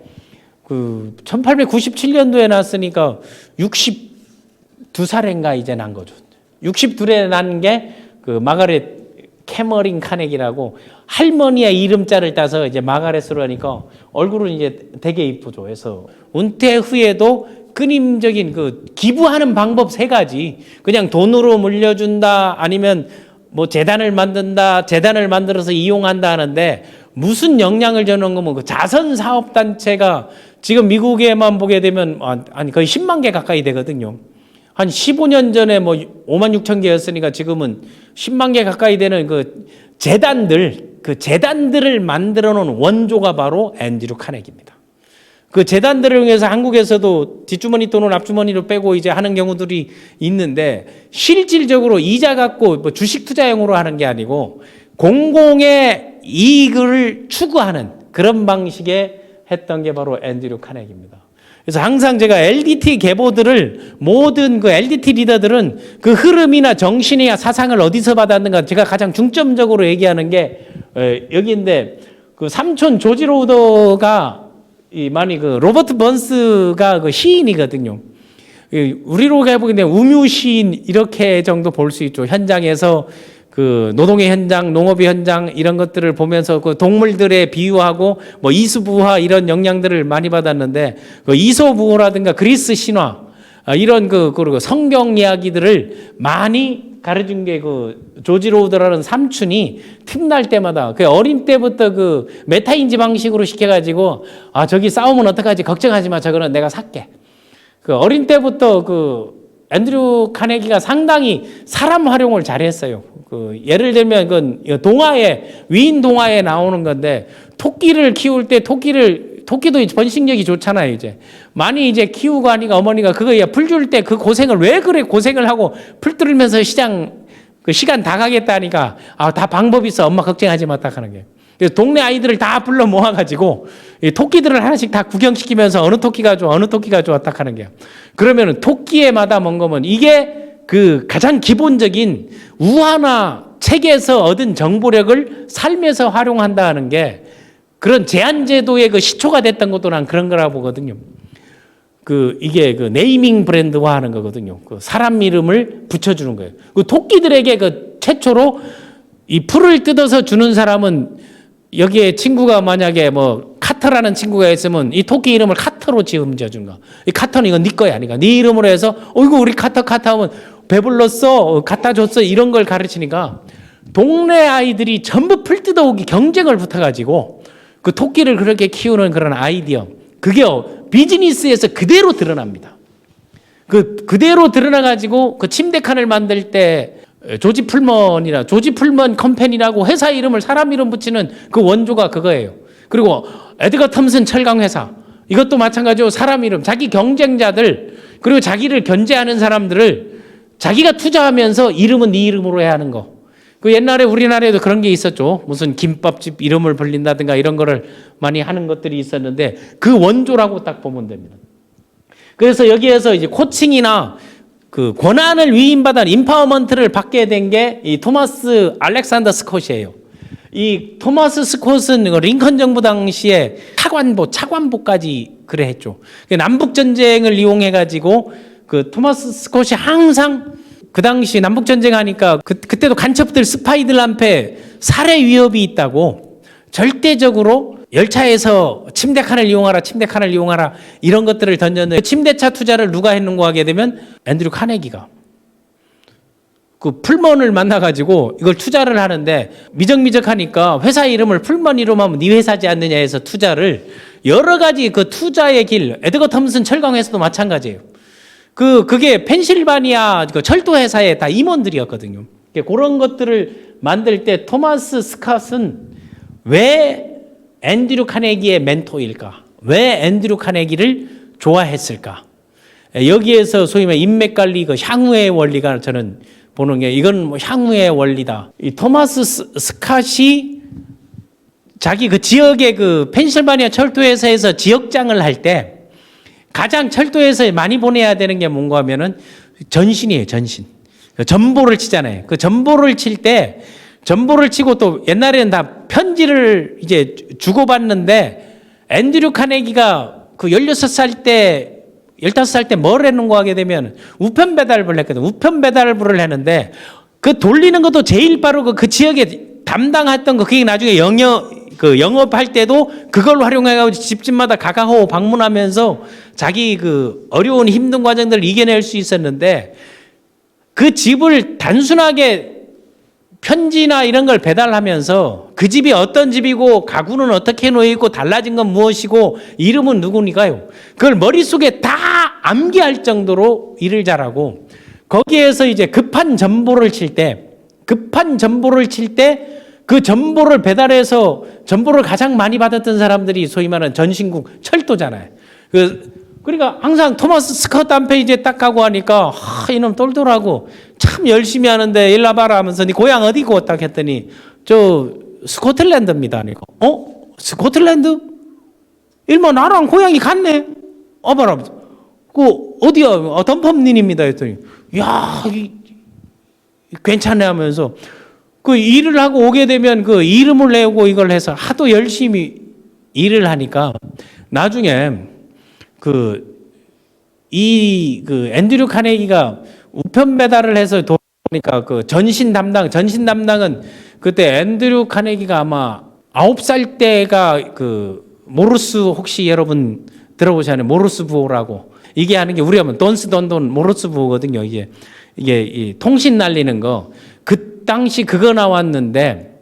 1897년도에 났으니까 62살인가 이제 난 거죠. 62에 난 게 마가렛 캐머린 카네기라고 할머니의 이름자를 따서 이제 마가렛으로 하니까 얼굴은 이제 되게 이쁘죠. 그래서 은퇴 후에도 끊임적인 기부하는 방법 3가지. 그냥 돈으로 물려준다, 아니면 뭐 재단을 만든다, 재단을 만들어서 이용한다 하는데, 무슨 영향을 주는 거면 자선 사업 단체가 지금 미국에만 보게 되면 거의 10만 개 가까이 되거든요. 한 15년 전에 뭐 5만 6천 개였으니까 지금은 10만 개 가까이 되는 재단들을 만들어 놓은 원조가 바로 앤드류 카네기입니다. 그 재단들을 위해서 한국에서도 뒷주머니 돈을 앞주머니로 빼고 이제 하는 경우들이 있는데, 실질적으로 이자 갖고 뭐 주식 투자용으로 하는 게 아니고 공공의 이익을 추구하는 그런 방식의 했던 게 바로 앤드류 카네기입니다. 그래서 항상 제가 LDT 계보들을, 모든 LDT 리더들은 그 흐름이나 정신이나 사상을 어디서 받았는가, 제가 가장 중점적으로 얘기하는 게 여기인데, 삼촌 조지 로더가 많이 로버트 번스가 시인이거든요. 우리로 해보게 되면 우뮤 시인 이렇게 정도 볼 수 있죠. 현장에서 노동의 현장, 농업의 현장 이런 것들을 보면서 동물들에 비유하고 뭐 이수부화 이런 영향들을 많이 받았는데, 이소부호라든가 그리스 신화 이런 그리고 성경 이야기들을 많이 가르친 게 조지 로더라는 삼촌이 틈날 때마다 어린 때부터 메타인지 방식으로 시켜가지고, 저기 싸우면 어떡하지, 걱정하지 마, 저거는 내가 살게. 어린 때부터 앤드류 카네기가 상당히 사람 활용을 잘했어요. 예를 들면 동화에, 위인 동화에 나오는 건데, 토끼를 키울 때 토끼도 번식력이 좋잖아요. 이제 많이 이제 키우고 하니까 어머니가 풀 줄 때 그 고생을 왜 그래 고생을 하고 풀 뚫으면서 시간 다 가겠다 하니까, 다 방법이 있어, 엄마 걱정하지 마, 딱 하는 게. 그래서 동네 아이들을 다 불러 모아가지고 토끼들을 하나씩 다 구경시키면서 어느 토끼가 좋아, 어느 토끼가 좋아, 딱 하는 게. 그러면은 토끼에마다 뭔 거면 이게 가장 기본적인 우화나 책에서 얻은 정보력을 삶에서 활용한다는 게, 그런 제한제도의 시초가 됐던 것도 난 그런 거라고 보거든요. 이게 네이밍 브랜드화 하는 거거든요. 사람 이름을 붙여주는 거예요. 토끼들에게 최초로 이 풀을 뜯어서 주는 사람은, 여기에 친구가 만약에 뭐 카터라는 친구가 있으면 이 토끼 이름을 카터로 지어준 거. 이 카터는 이건 네 거야. 그러니까 네 이름으로 해서, 이거 우리 카터 하면 배불렀어, 갖다 줬어, 이런 걸 가르치니까 동네 아이들이 전부 풀 뜯어오기 경쟁을 붙어가지고 토끼를 그렇게 키우는 그런 아이디어, 그게 비즈니스에서 그대로 드러납니다. 그대로 드러나가지고 침대 칸을 만들 때 조지 풀먼 컴퍼니라고 회사 이름을 사람 이름 붙이는 원조가 그거예요. 그리고 에드거 톰슨 철강 회사, 이것도 마찬가지로 사람 이름, 자기 경쟁자들, 그리고 자기를 견제하는 사람들을 자기가 투자하면서 이름은 네 이름으로 해야 하는 거. 옛날에 우리나라에도 그런 게 있었죠. 무슨 김밥집 이름을 불린다든가 이런 거를 많이 하는 것들이 있었는데, 그 원조라고 딱 보면 됩니다. 그래서 여기에서 이제 코칭이나 권한을 위임받은 임파워먼트를 받게 된 게 이 토마스 알렉산더 스콧이에요. 이 토마스 스콧은 링컨 정부 당시에 차관보까지 그래 했죠. 남북 전쟁을 이용해 가지고 토마스 스콧이 항상 당시 남북 전쟁 하니까 그때도 간첩들, 스파이들한테 살해 위협이 있다고 절대적으로 열차에서 침대 칸을 이용하라 이런 것들을 던졌는데, 침대차 투자를 누가 했는고 하게 되면 앤드류 카네기가 풀먼을 만나가지고 이걸 투자를 하는데, 미적미적하니까 회사 이름을 풀먼 이름하면 네 회사지 않느냐 해서 투자를, 여러 가지 투자의 길, 에드거 톰슨 철강회사도 마찬가지예요. 그게 펜실바니아 철도 회사의 다 임원들이었거든요. 그런 것들을 만들 때 토마스 스캇은 왜 앤드류 카네기의 멘토일까? 왜 앤드류 카네기를 좋아했을까? 여기에서 소위 말해 인맥 관리, 향후의 원리가 저는 보는 게, 이건 뭐 향후의 원리다. 이 토마스 스캇이 자기 지역의 펜실바니아 철도 회사에서 지역장을 할 때 가장 철도에서 많이 보내야 되는 게 뭔가 하면은 전신이에요, 전신. 전보를 치잖아요. 전보를 칠 때 전보를 치고 또 옛날에는 다 편지를 이제 주고받는데 앤드류 카네기가 그 16살 때 15살 때 뭘 했는고 하게 되면 우편 배달부를 했거든. 우편 배달부를 했는데 그 돌리는 것도 제일 빠르고 그 지역에 담당했던 거 그게 나중에 영업할 때도 그걸 활용해가지고 집집마다 가가호 방문하면서 자기 그 어려운 힘든 과정들을 이겨낼 수 있었는데 그 집을 단순하게 편지나 이런 걸 배달하면서 그 집이 어떤 집이고 가구는 어떻게 놓여있고 달라진 건 무엇이고 이름은 누구니까요. 그걸 머릿속에 다 암기할 정도로 일을 잘하고 거기에서 이제 급한 전보를 칠 때 그 전보를 배달해서 전보를 가장 많이 받았던 사람들이 소위 말하는 전신국 철도잖아요. 그러니까 항상 토마스 스캇 앞에 이제 딱 가고 하니까 이놈 똘똘하고 참 열심히 하는데 일로 와봐라 하면서 네 고향 어디고 딱 했더니 저 스코틀랜드입니다. 하니까 스코틀랜드? 일마 나랑 고향이 같네. 봐라. 어디야? 덤펌린입니다. 했더니 야 괜찮네 하면서 그 일을 하고 오게 되면 그 이름을 내고 이걸 해서 하도 열심히 일을 하니까 나중에 앤드류 카네기가 우편 배달을 해서 보니까 그 전신 담당은 그때 앤드류 카네기가 아마 9살 때가 그 모르스 혹시 여러분 들어보셨나요? 모르스 부호라고 이게 하는 게 우리 하면 돈돈 모르스 부호거든요. 이게 이 통신 날리는 거 그 당시 그거 나왔는데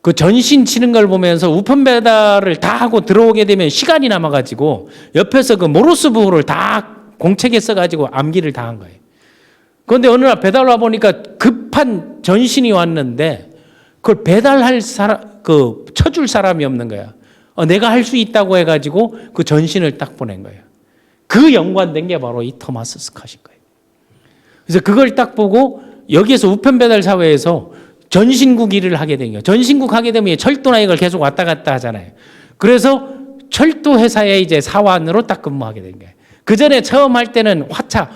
그 전신 치는 걸 보면서 우편 배달을 다 하고 들어오게 되면 시간이 남아가지고 옆에서 그 모르스 부호를 다 공책에 써가지고 암기를 다 한 거예요. 그런데 어느 날 배달 와 보니까 급한 전신이 왔는데 그걸 배달할 쳐줄 사람이 없는 거야. 내가 할 수 있다고 해가지고 그 전신을 딱 보낸 거예요. 그 연관된 게 바로 이 토마스 스캇인 거예요. 그래서 그걸 딱 보고 여기에서 우편 배달 사회에서 전신국 일을 하게 된 거예요. 전신국 하게 되면 철도나 이걸 계속 왔다 갔다 하잖아요. 그래서 철도 회사에 이제 사원으로 딱 근무하게 된 거예요. 그 전에 처음 할 때는 화차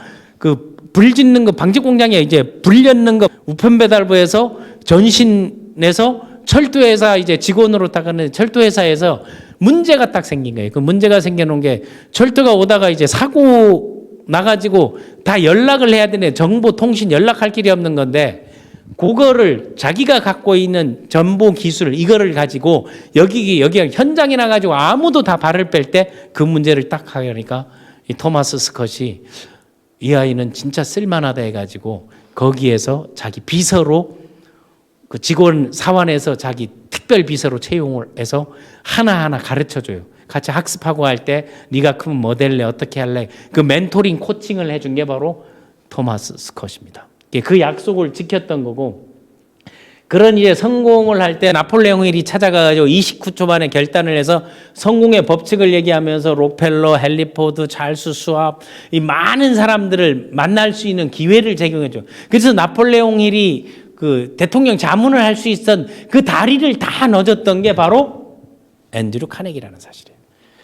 불 짓는 거 방직 공장에 이제 불 였는 거 우편 배달부에서 전신에서 철도회사 이제 직원으로 딱 하는 철도회사에서 문제가 딱 생긴 거예요. 그 문제가 생겨놓은 게 철도가 오다가 이제 사고 나가지고 다 연락을 해야 되네. 정보 통신 연락할 길이 없는 건데 그거를 자기가 갖고 있는 정보 기술 이거를 가지고 여기가 현장에 나가지고 아무도 다 발을 뺄 때 그 문제를 딱 하니까 이 토마스 스캇이 이 아이는 진짜 쓸만하다 해가지고 거기에서 자기 비서로 그 직원 사원에서 자기 특별 비서로 채용을 해서 하나하나 가르쳐줘요. 같이 학습하고 할 때 네가 크면 뭐 될래 어떻게 할래 그 멘토링 코칭을 해준 게 바로 토마스 스캇입니다. 그 약속을 지켰던 거고 그런 이제 성공을 할 때 나폴레옹 힐이 찾아가가지고 29초 만에 결단을 해서 성공의 법칙을 얘기하면서 록펠러, 헨리 포드, 찰스 수왑 이 많은 사람들을 만날 수 있는 기회를 제공해줘. 그래서 나폴레옹 힐이 그 대통령 자문을 할 수 있었던 그 다리를 다 넣어줬던 게 바로 앤드류 카네기라는 사실이에요.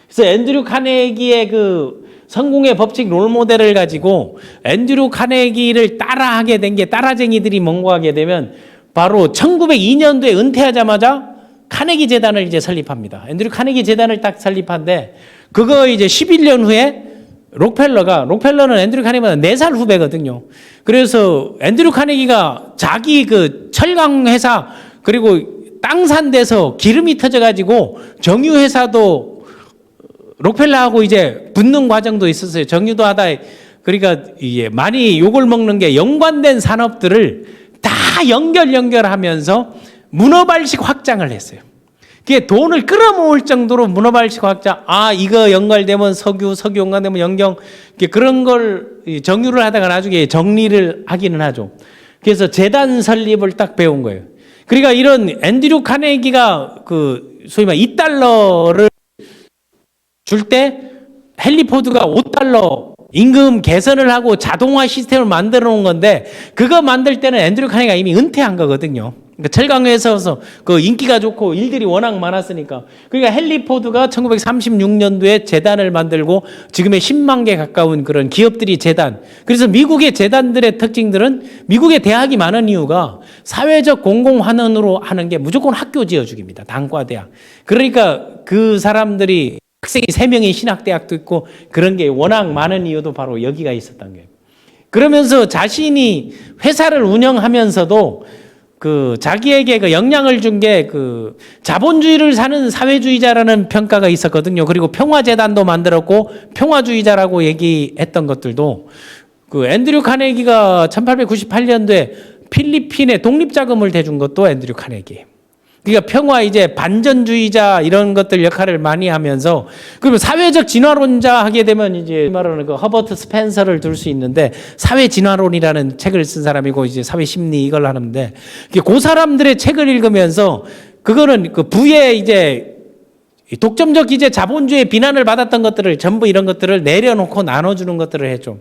그래서 앤드류 카네기의 그 성공의 법칙 롤모델을 가지고 앤드류 카네기를 따라하게 된 게 따라쟁이들이 뭔가 하게 되면 바로 1902년도에 은퇴하자마자 카네기 재단을 이제 설립합니다. 앤드류 카네기 재단을 딱 설립한데 그거 이제 11년 후에 록펠러는 앤드류 카네기보다 4살 후배거든요. 그래서 앤드류 카네기가 자기 그 철강 회사 그리고 땅 산 데서 기름이 터져가지고 정유 회사도 록펠러하고 이제 붙는 과정도 있었어요. 정유도 하다 그러니까 이게 많이 욕을 먹는 게 연관된 산업들을 다 연결하면서 문어발식 확장을 했어요. 그게 돈을 끌어모을 정도로 문어발식 확장. 이거 연결되면 석유 연관되면 연경 그런 걸 정유를 하다가 나중에 정리를 하기는 하죠. 그래서 재단 설립을 딱 배운 거예요. 그러니까 이런 앤드류 카네기가 그 소위 말 $2를 줄 때 헨리 포드가 $5 임금 개선을 하고 자동화 시스템을 만들어 놓은 건데 그거 만들 때는 앤드류 카네기가 이미 은퇴한 거거든요. 그러니까 철강회사에서 그 인기가 좋고 일들이 워낙 많았으니까. 그러니까 헨리 포드가 1936년도에 재단을 만들고 지금의 10만 개 가까운 그런 기업들이 재단. 그래서 미국의 재단들의 특징들은 미국의 대학이 많은 이유가 사회적 공공환원으로 하는 게 무조건 학교 지어주기입니다. 단과대학. 그러니까 그 사람들이 학생이 3명의 신학대학도 있고 그런 게 워낙 많은 이유도 바로 여기가 있었던 거예요. 그러면서 자신이 회사를 운영하면서도 그 자기에게 그 영향을 준 게 그 자본주의를 사는 사회주의자라는 평가가 있었거든요. 그리고 평화재단도 만들었고 평화주의자라고 얘기했던 것들도 그 앤드류 카네기가 1898년도에 필리핀에 독립자금을 대준 것도 앤드류 카네기. 그러니까 평화 이제 반전주의자 이런 것들 역할을 많이 하면서 그러면 사회적 진화론자 하게 되면 이제 말하는 그 허버트 스펜서를 들 수 있는데 사회 진화론이라는 책을 쓴 사람이고 이제 사회 심리 이걸 하는데 그 사람들의 책을 읽으면서 그거는 그 부의 이제 독점적 이제 자본주의 비난을 받았던 것들을 전부 이런 것들을 내려놓고 나눠주는 것들을 해줘.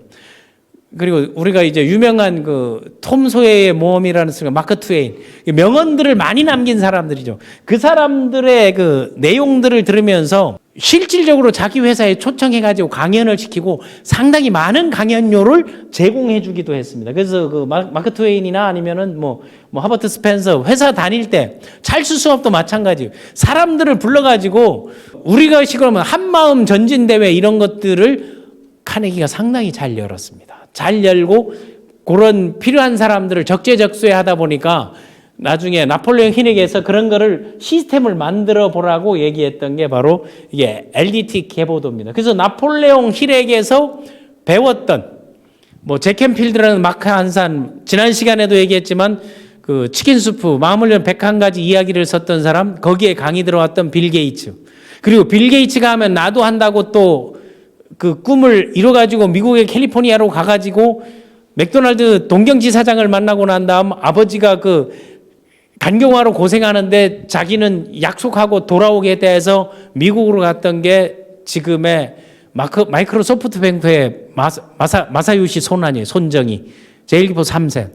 그리고 우리가 이제 유명한 그 톰 소예의 모험이라는 쓰는 마크 트웨인 명언들을 많이 남긴 사람들이죠. 그 사람들의 그 내용들을 들으면서 실질적으로 자기 회사에 초청해가지고 강연을 시키고 상당히 많은 강연료를 제공해주기도 했습니다. 그래서 그 마크 트웨인이나 아니면은 뭐 하버트 스펜서 회사 다닐 때 찰스 수업도 마찬가지예요. 사람들을 불러가지고 우리가 식으로 하면 한마음 전진 대회 이런 것들을 카네기가 상당히 잘 열었습니다. 잘 열고 그런 필요한 사람들을 적재적소에 하다 보니까 나중에 나폴레옹 힐에게서 그런 거를 시스템을 만들어 보라고 얘기했던 게 바로 이게 LDT 계보도입니다. 그래서 나폴레옹 힐에게서 배웠던 뭐 제켄필드라는 마크 한산 지난 시간에도 얘기했지만 그 치킨 수프 마음을 연 101가지 이야기를 썼던 사람 거기에 강의 들어왔던 빌 게이츠 그리고 빌 게이츠가 하면 나도 한다고 또 그 꿈을 이뤄가지고 미국의 캘리포니아로 가가지고 맥도날드 동경지사장을 만나고 난 다음 아버지가 그 간경화로 고생하는데 자기는 약속하고 돌아오게 돼서 미국으로 갔던 게 지금의 마이크로소프트 뱅크의 마사요시 손 아니에요. 손정희. 제1기포 3세.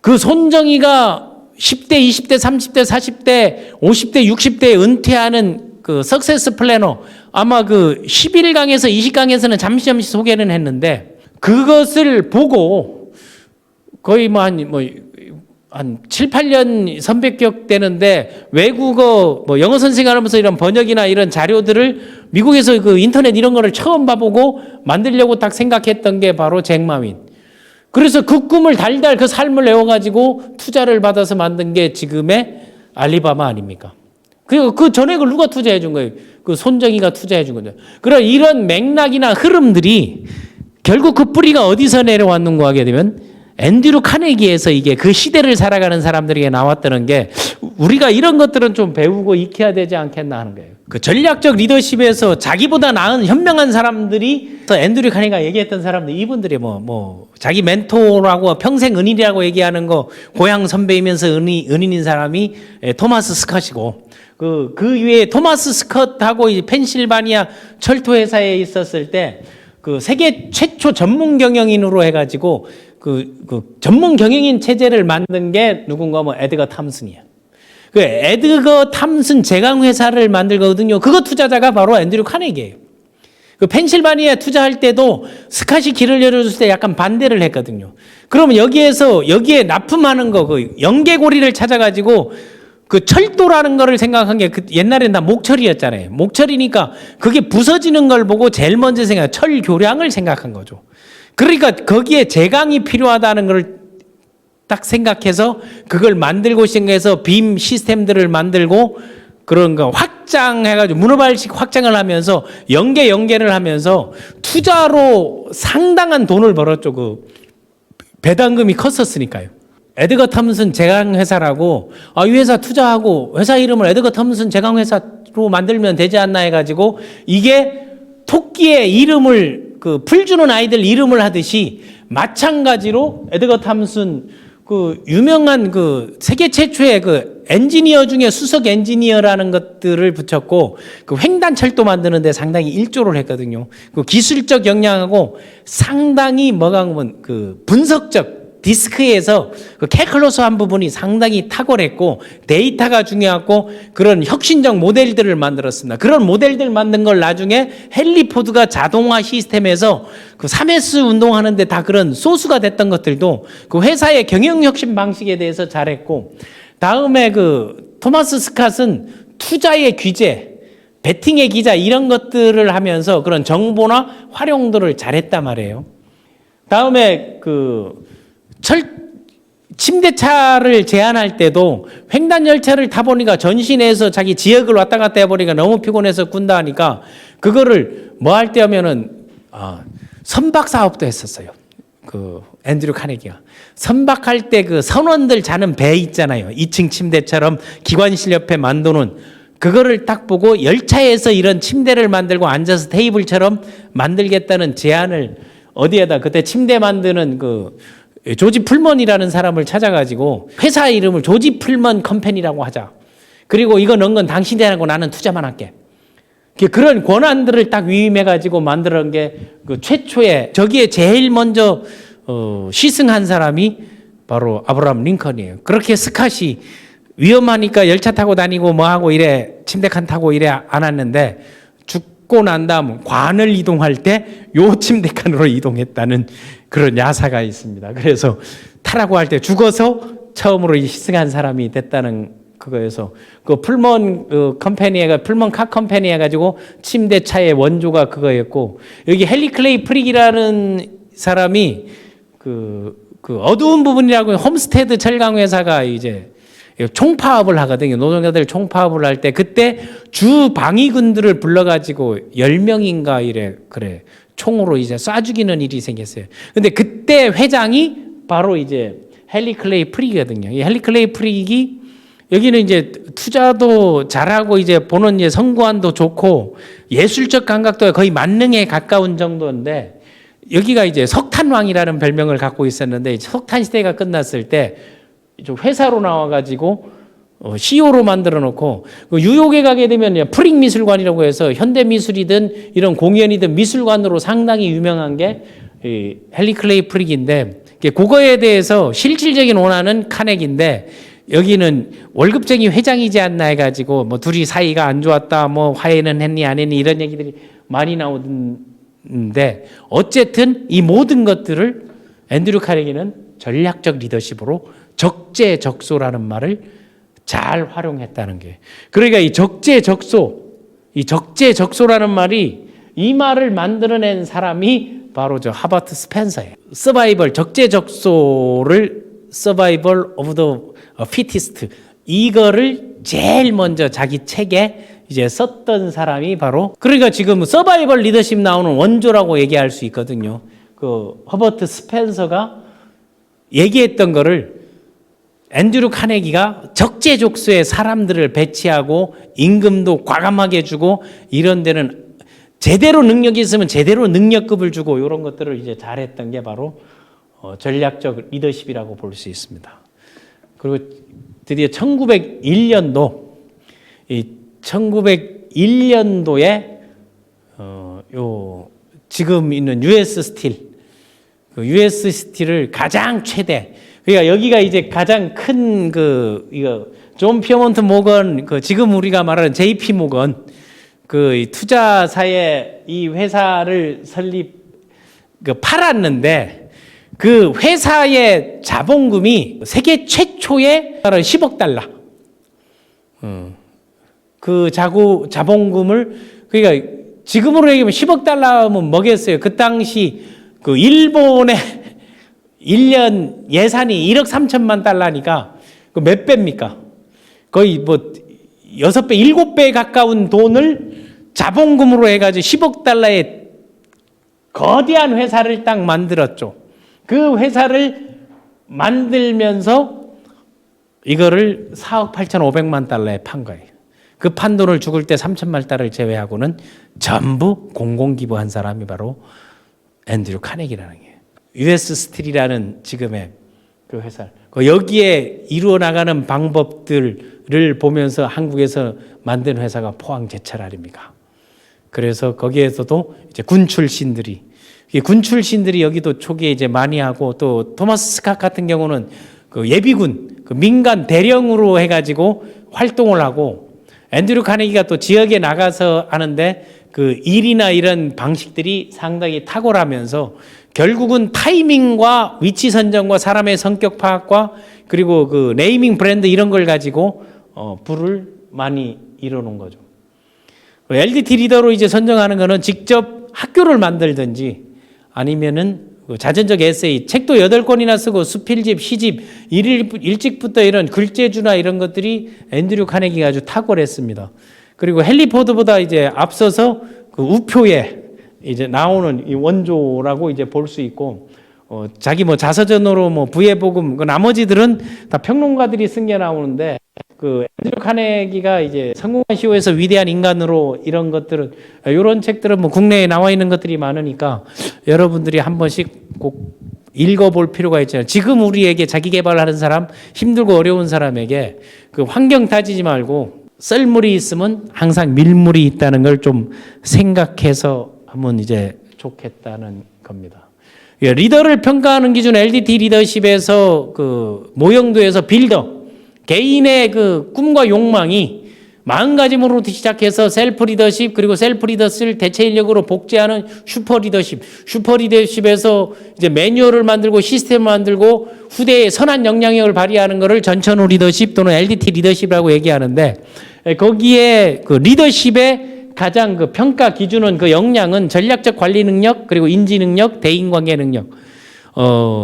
그 손정희가 10대, 20대, 30대, 40대, 50대, 60대에 은퇴하는 그 석세스 플래너 아마 그 11강에서 20강에서는 잠시 소개는 했는데 그것을 보고 거의 한 7, 8년 선배격 되는데 외국어 영어 선생하면서 이런 번역이나 이런 자료들을 미국에서 그 인터넷 이런 거를 처음 봐보고 만들려고 딱 생각했던 게 바로 잭마윈. 그래서 그 꿈을 달달 그 삶을 내어가지고 투자를 받아서 만든 게 지금의 알리바바 아닙니까? 그리고 그 전액을 누가 투자해 준 거예요? 그 손정희가 투자해 준 거죠. 그럼 이런 맥락이나 흐름들이 결국 그 뿌리가 어디서 내려왔는가 하게 되면 앤드류 카네기에서 이게 그 시대를 살아가는 사람들에게 나왔다는 게 우리가 이런 것들은 좀 배우고 익혀야 되지 않겠나 하는 거예요. 그 전략적 리더십에서 자기보다 나은 현명한 사람들이 앤드류 카네기가 얘기했던 사람들 이분들이 자기 멘토라고 평생 은인이라고 얘기하는 거 고향 선배이면서 은인인 사람이 토마스 스캇이고 그 위에 토마스 스캇하고 펜실바니아 철도회사에 있었을 때 그 세계 최초 전문 경영인으로 해가지고 그 전문 경영인 체제를 만든 게 누군가 에드거 탐슨이야. 그 에드거 탐슨 제강 회사를 만들거든요. 그거 투자자가 바로 앤드류 카네기예요. 그 펜실바니아에 투자할 때도 스캇이 길을 열어줄 때 약간 반대를 했거든요. 그러면 여기에 납품하는 거 그 연계고리를 찾아가지고 그 철도라는 거를 생각한 게 그 옛날엔 다 목철이었잖아요. 목철이니까 그게 부서지는 걸 보고 제일 먼저 철교량을 생각한 거죠. 그러니까 거기에 제강이 필요하다는 걸 딱 생각해서 그걸 만들고 생각해서 빔 시스템들을 만들고 그런 거 확장해가지고 문어발식 확장을 하면서 연계를 하면서 투자로 상당한 돈을 벌었죠. 그 배당금이 컸었으니까요. 에드거 탐슨 제강회사라고 이 회사 투자하고 회사 이름을 에드거 탐슨 제강회사로 만들면 되지 않나 해가지고 이게 토끼의 이름을 그 풀 주는 아이들 이름을 하듯이 마찬가지로 에드거 탐슨 그 유명한 그 세계 최초의 그 엔지니어 중에 수석 엔지니어라는 것들을 붙였고 그 횡단철도 만드는데 상당히 일조를 했거든요. 그 기술적 역량하고 상당히 그 분석적 디스크에서 그 캘클러스한 부분이 상당히 탁월했고 데이터가 중요하고 그런 혁신적 모델들을 만들었습니다. 그런 모델들 만든 걸 나중에 헨리 포드가 자동화 시스템에서 그 3S 운동하는데 다 그런 소스가 됐던 것들도 그 회사의 경영혁신 방식에 대해서 잘했고, 다음에 그 토마스 스캇은 투자의 규제, 베팅의 기자 이런 것들을 하면서 그런 정보나 활용도를 잘했단 말이에요. 다음에 그 침대차를 제한할 때도 횡단 열차를 타보니까 전시내에서 자기 지역을 왔다 갔다 해보니까 너무 피곤해서 꾼다 하니까 그거를 뭐 할 때 하면은 선박 사업도 했었어요. 그 앤드류 카네기가 선박할 때 그 선원들 자는 배 있잖아요. 2층 침대처럼 기관실 옆에 만드는 그거를 딱 보고 열차에서 이런 침대를 만들고 앉아서 테이블처럼 만들겠다는 제안을 어디에다 그때 침대 만드는 그 조지 풀먼이라는 사람을 찾아가지고 회사 이름을 조지 풀먼 컴퍼니라고 하자. 그리고 이거 넣은 건 당신이 하고 나는 투자만 할게. 그런 권한들을 딱 위임해가지고 만들었던 게 그 최초의 저기에 제일 먼저 시승한 사람이 바로 아브라함 링컨이에요. 그렇게 스캇이 위험하니까 열차 타고 다니고 뭐하고 이래 침대 칸 타고 이래 안 왔는데 죽고 난 다음 관을 이동할 때 요 침대 칸으로 이동했다는 그런 야사가 있습니다. 그래서 타라고 할 때 죽어서 처음으로 시승한 사람이 됐다는 그거에서 그 풀먼 컴퍼니가 풀먼 카 컴퍼니 해가지고 침대차의 원조가 그거였고, 여기 헨리 클레이 프릭이라는 사람이 그 어두운 부분이라고 홈스테드 철강 회사가 이제 총파업을 하거든요. 노동자들 총파업을 할 때 그때 주 방위군들을 불러가지고 10명인가 이래 그래 총으로 이제 쏴 죽이는 일이 생겼어요. 근데 그때 회장이 바로 이제 헨리 클레이 프릭이거든요. 이 헨리 클레이 프릭이 여기는 이제 투자도 잘하고 이제 보는 이제 성구안도 좋고 예술적 감각도 거의 만능에 가까운 정도인데, 여기가 이제 석탄왕이라는 별명을 갖고 있었는데 석탄 시대가 끝났을 때 회사로 나와가지고 CEO로 만들어 놓고 뉴욕에 가게 되면 프릭 미술관이라고 해서 현대 미술이든 이런 공연이든 미술관으로 상당히 유명한 게 헨리 클레이 프릭인데, 그거에 대해서 실질적인 원한은 카네기인데 여기는 월급쟁이 회장이지 않나 해가지고 뭐 둘이 사이가 안 좋았다, 뭐 화해는 했니 안 했니 이런 얘기들이 많이 나오는데, 어쨌든 이 모든 것들을 앤드류 카네기는 전략적 리더십으로 적재적소라는 말을 잘 활용했다는 게, 그러니까 이 적재적소라는 말이 이 말을 만들어낸 사람이 바로 저 하버트 스펜서예요. 서바이벌 적재적소를 서바이벌 오브 더 피티스트 이거를 제일 먼저 자기 책에 이제 썼던 사람이 바로, 그러니까 지금 서바이벌 리더십 나오는 원조라고 얘기할 수 있거든요. 그 허버트 스펜서가 얘기했던 거를 앤드류 카네기가 적재적소에 사람들을 배치하고 임금도 과감하게 주고 이런 데는 제대로 능력이 있으면 제대로 능력급을 주고 이런 것들을 이제 잘했던 게 바로 전략적 리더십이라고 볼 수 있습니다. 그리고 드디어 1901년도에 요 지금 있는 US 스틸, 그 US 스틸을 가장 최대, 그러니까 여기가 이제 가장 큰 이거 존 피어먼트 모건, 지금 우리가 말하는 JP 모건 투자사의 이 회사를 팔았는데 그 회사의 자본금이 세계 최초의 10억 달러. 그 자본금을, 그러니까 지금으로 얘기하면 10억 달러면 뭐겠어요? 그 당시 그 일본의 1년 예산이 1억 3천만 달러니까 그 몇 배입니까? 거의 뭐 6배, 7배 가까운 돈을 자본금으로 해가지고 10억 달러의 거대한 회사를 딱 만들었죠. 그 회사를 만들면서 이거를 4억 8,500만 달러에 판 거예요. 그 판 돈을 죽을 때 3천만 달러를 제외하고는 전부 공공기부한 사람이 바로 앤드류 카네기라는 거예요. US 스틸이라는 지금의 그 회사, 여기에 이루어 나가는 방법들을 보면서 한국에서 만든 회사가 포항제철 아닙니까? 그래서 거기에서도 이제 군 출신들이 군 출신들이 여기도 초기에 이제 많이 하고 또 토마스 스캇 같은 경우는 그 예비군, 그 민간 대령으로 해가지고 활동을 하고 앤드류 카네기가 또 지역에 나가서 하는데 그 일이나 이런 방식들이 상당히 탁월하면서 결국은 타이밍과 위치 선정과 사람의 성격 파악과 그리고 그 네이밍 브랜드 이런 걸 가지고 부를 많이 이뤄놓은 거죠. LDT 리더로 이제 선정하는 거는 직접 학교를 만들든지 아니면은 자전적 에세이, 책도 8권이나 쓰고 수필집, 시집, 일찍부터 이런 글재주나 이런 것들이 앤드류 카네기가 아주 탁월했습니다. 그리고 헨리 포드보다 이제 앞서서 그 우표에 이제 나오는 이 원조라고 이제 볼 수 있고, 자기 뭐 자서전으로 뭐 부의 복음, 그 나머지들은 다 평론가들이 쓴 게 나오는데, 그 앤드류 카네기가 이제 성공한 시호에서 위대한 인간으로 이런 것들은, 이런 책들은 뭐 국내에 나와 있는 것들이 많으니까 여러분들이 한 번씩 꼭 읽어볼 필요가 있잖아요. 지금 우리에게 자기 개발하는 사람, 힘들고 어려운 사람에게 그 환경 따지지 말고 썰물이 있으면 항상 밀물이 있다는 걸 좀 생각해서 하면 이제 좋겠다는 겁니다. 리더를 평가하는 기준 LDT 리더십에서 그 모형도에서 빌더, 개인의 그 꿈과 욕망이 마음가짐으로부터 시작해서 셀프 리더십, 그리고 셀프 리더십을 대체 인력으로 복제하는 슈퍼 리더십, 슈퍼 리더십에서 이제 매뉴얼을 만들고 시스템을 만들고 후대에 선한 영향력을 발휘하는 것을 전천후 리더십 또는 LDT 리더십이라고 얘기하는데, 거기에 그 리더십의 가장 그 평가 기준은, 그 역량은 전략적 관리 능력, 그리고 인지 능력, 대인관계 능력.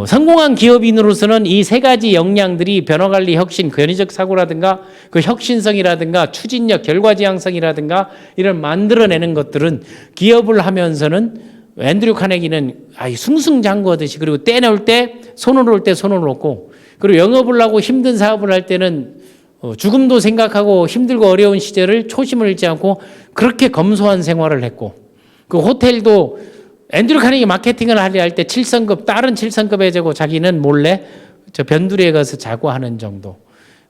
성공한 기업인으로서는 이 세 가지 역량들이 변화관리 혁신, 권위적 사고라든가 그 혁신성이라든가 추진력, 결과지향성이라든가 이런 만들어내는 것들은 기업을 하면서는 앤드류 카네기는 승승장구하듯이, 그리고 때 넣을 때 손을 놓을 때 손을 놓고, 그리고 영업을 하고 힘든 사업을 할 때는 죽음도 생각하고 힘들고 어려운 시절을 초심을 잃지 않고 그렇게 검소한 생활을 했고, 그 호텔도 앤드류 카네기 마케팅을 하려 할 때 7성급, 다른 7성급에 자고 자기는 몰래 저 변두리에 가서 자고 하는 정도.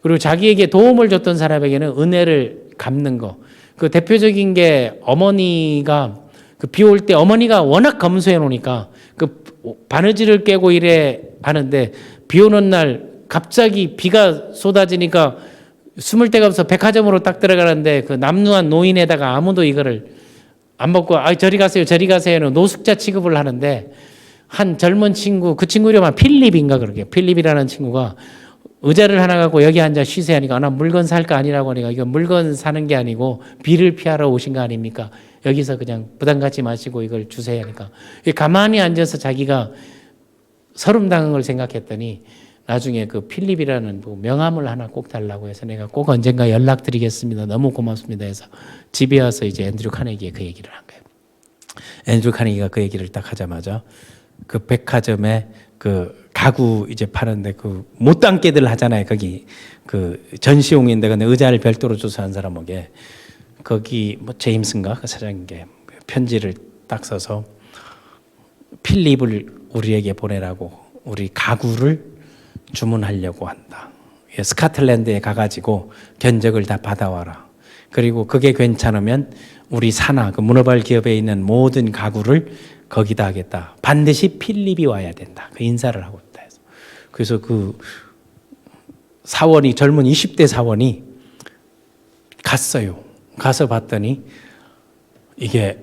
그리고 자기에게 도움을 줬던 사람에게는 은혜를 갚는 거. 그 대표적인 게 어머니가 그 비 올 때 어머니가 워낙 검소해 놓으니까 그 바느질을 깨고 이래 하는데 비 오는 날 갑자기 비가 쏟아지니까 숨을 데가 없어 백화점으로 딱 들어가는데 그 남루한 노인에다가 아무도 이거를 안 먹고 저리 가세요 저리 가세요는 노숙자 취급을 하는데, 한 젊은 친구, 그 친구 이름은 필립인가 그러게, 필립이라는 친구가 의자를 하나 갖고 여기 앉아 쉬세요 하니까 나 물건 살 거 아니라고 하니까 이거 물건 사는 게 아니고 비를 피하러 오신 거 아닙니까? 여기서 그냥 부담 갖지 마시고 이걸 주세요 하니까 가만히 앉아서 자기가 서름 당한 걸 생각했더니 나중에 그 필립이라는 명함을 하나 꼭 달라고 해서 내가 꼭 언젠가 연락드리겠습니다. 너무 고맙습니다 해서 집에 와서 이제 앤드류 카네기에 그 얘기를 한 거예요. 앤드류 카네기가 그 얘기를 딱 하자마자 그 백화점에 그 가구 이제 파는데 그 못당깨들 하잖아요. 거기 그 전시용인데 근데 의자를 별도로 줘서 한 사람에게 거기 뭐 제임스인가 그 사장님께 편지를 딱 써서 필립을 우리에게 보내라고, 우리 가구를 주문하려고 한다. 스카틀랜드에 가가지고 견적을 다 받아와라. 그리고 그게 괜찮으면 우리 산하 그 문어발 기업에 있는 모든 가구를 거기다 하겠다. 반드시 필립이 와야 된다. 그 인사를 하고 있다 해서. 그래서 그 사원이, 젊은 20대 사원이 갔어요. 가서 봤더니 이게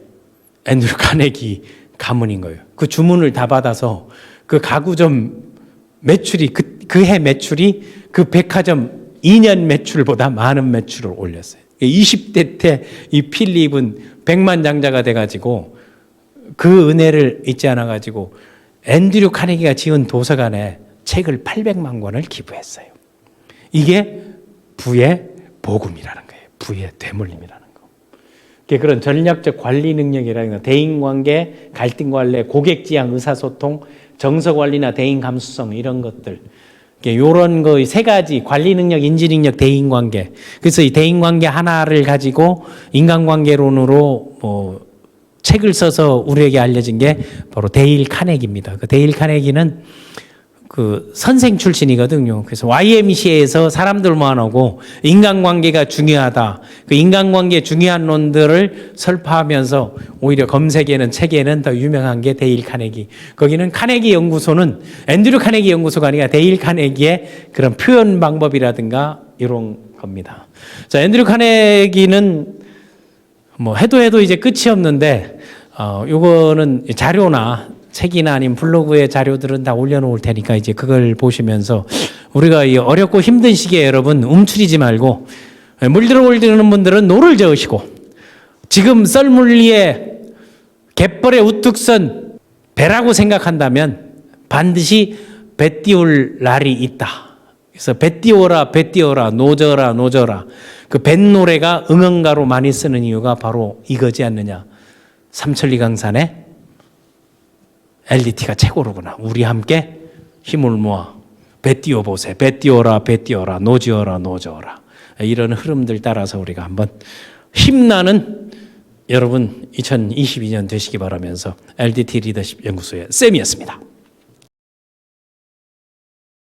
앤드류 카네기 가문인 거예요. 그 주문을 다 받아서 그 가구점 매출이 그 해 매출이 그 백화점 2년 매출보다 많은 매출을 올렸어요. 20대 때 이 필립은 백만장자가 돼가지고 그 은혜를 잊지 않아가지고 앤드류 카네기가 지은 도서관에 책을 800만 권을 기부했어요. 이게 부의 복음이라는 거예요. 부의 되물림이라는 거. 그런 전략적 관리 능력이라는 거, 대인관계, 갈등관리, 고객지향, 의사소통, 정서관리나 대인 감수성 이런 것들. 이런 거 세 가지, 관리 능력, 인지 능력, 대인관계. 그래서 이 대인관계 하나를 가지고 인간관계론으로 뭐 책을 써서 우리에게 알려진 게 바로 데일 카네기입니다. 그 데일 카네기는 그 선생 출신이거든요. 그래서 YMCA에서 사람들 모아놓고 인간관계가 중요하다. 그 인간관계 중요한 논들을 설파하면서 오히려 검색에는 책에는 더 유명한 게 데일 카네기. 거기는 카네기 연구소는 앤드류 카네기 연구소가 아니라 데일 카네기의 그런 표현 방법이라든가 이런 겁니다. 자, 앤드류 카네기는 뭐 해도 이제 끝이 없는데 요거는 자료나 책이나 아니면 블로그에 자료들은 다 올려놓을 테니까 이제 그걸 보시면서 우리가 이 어렵고 힘든 시기에 여러분 움츠리지 말고 물들어 올리는 분들은 노를 저으시고 지금 썰물리에 갯벌에 우뚝 선 배라고 생각한다면 반드시 배 띄울 날이 있다. 그래서 배 띄워라 배 띄워라 노져라 노져라 그 뱃노래가 응원가로 많이 쓰는 이유가 바로 이거지 않느냐. 삼천리 강산에 LDT가 최고로구나. 우리 함께 힘을 모아 배 띄워보세. 배 띄워라 배 띄워라 노지어라 노져라. 이런 흐름들 따라서 우리가 한번 힘나는 여러분 2022년 되시기 바라면서 LDT 리더십 연구소의 쌤이었습니다.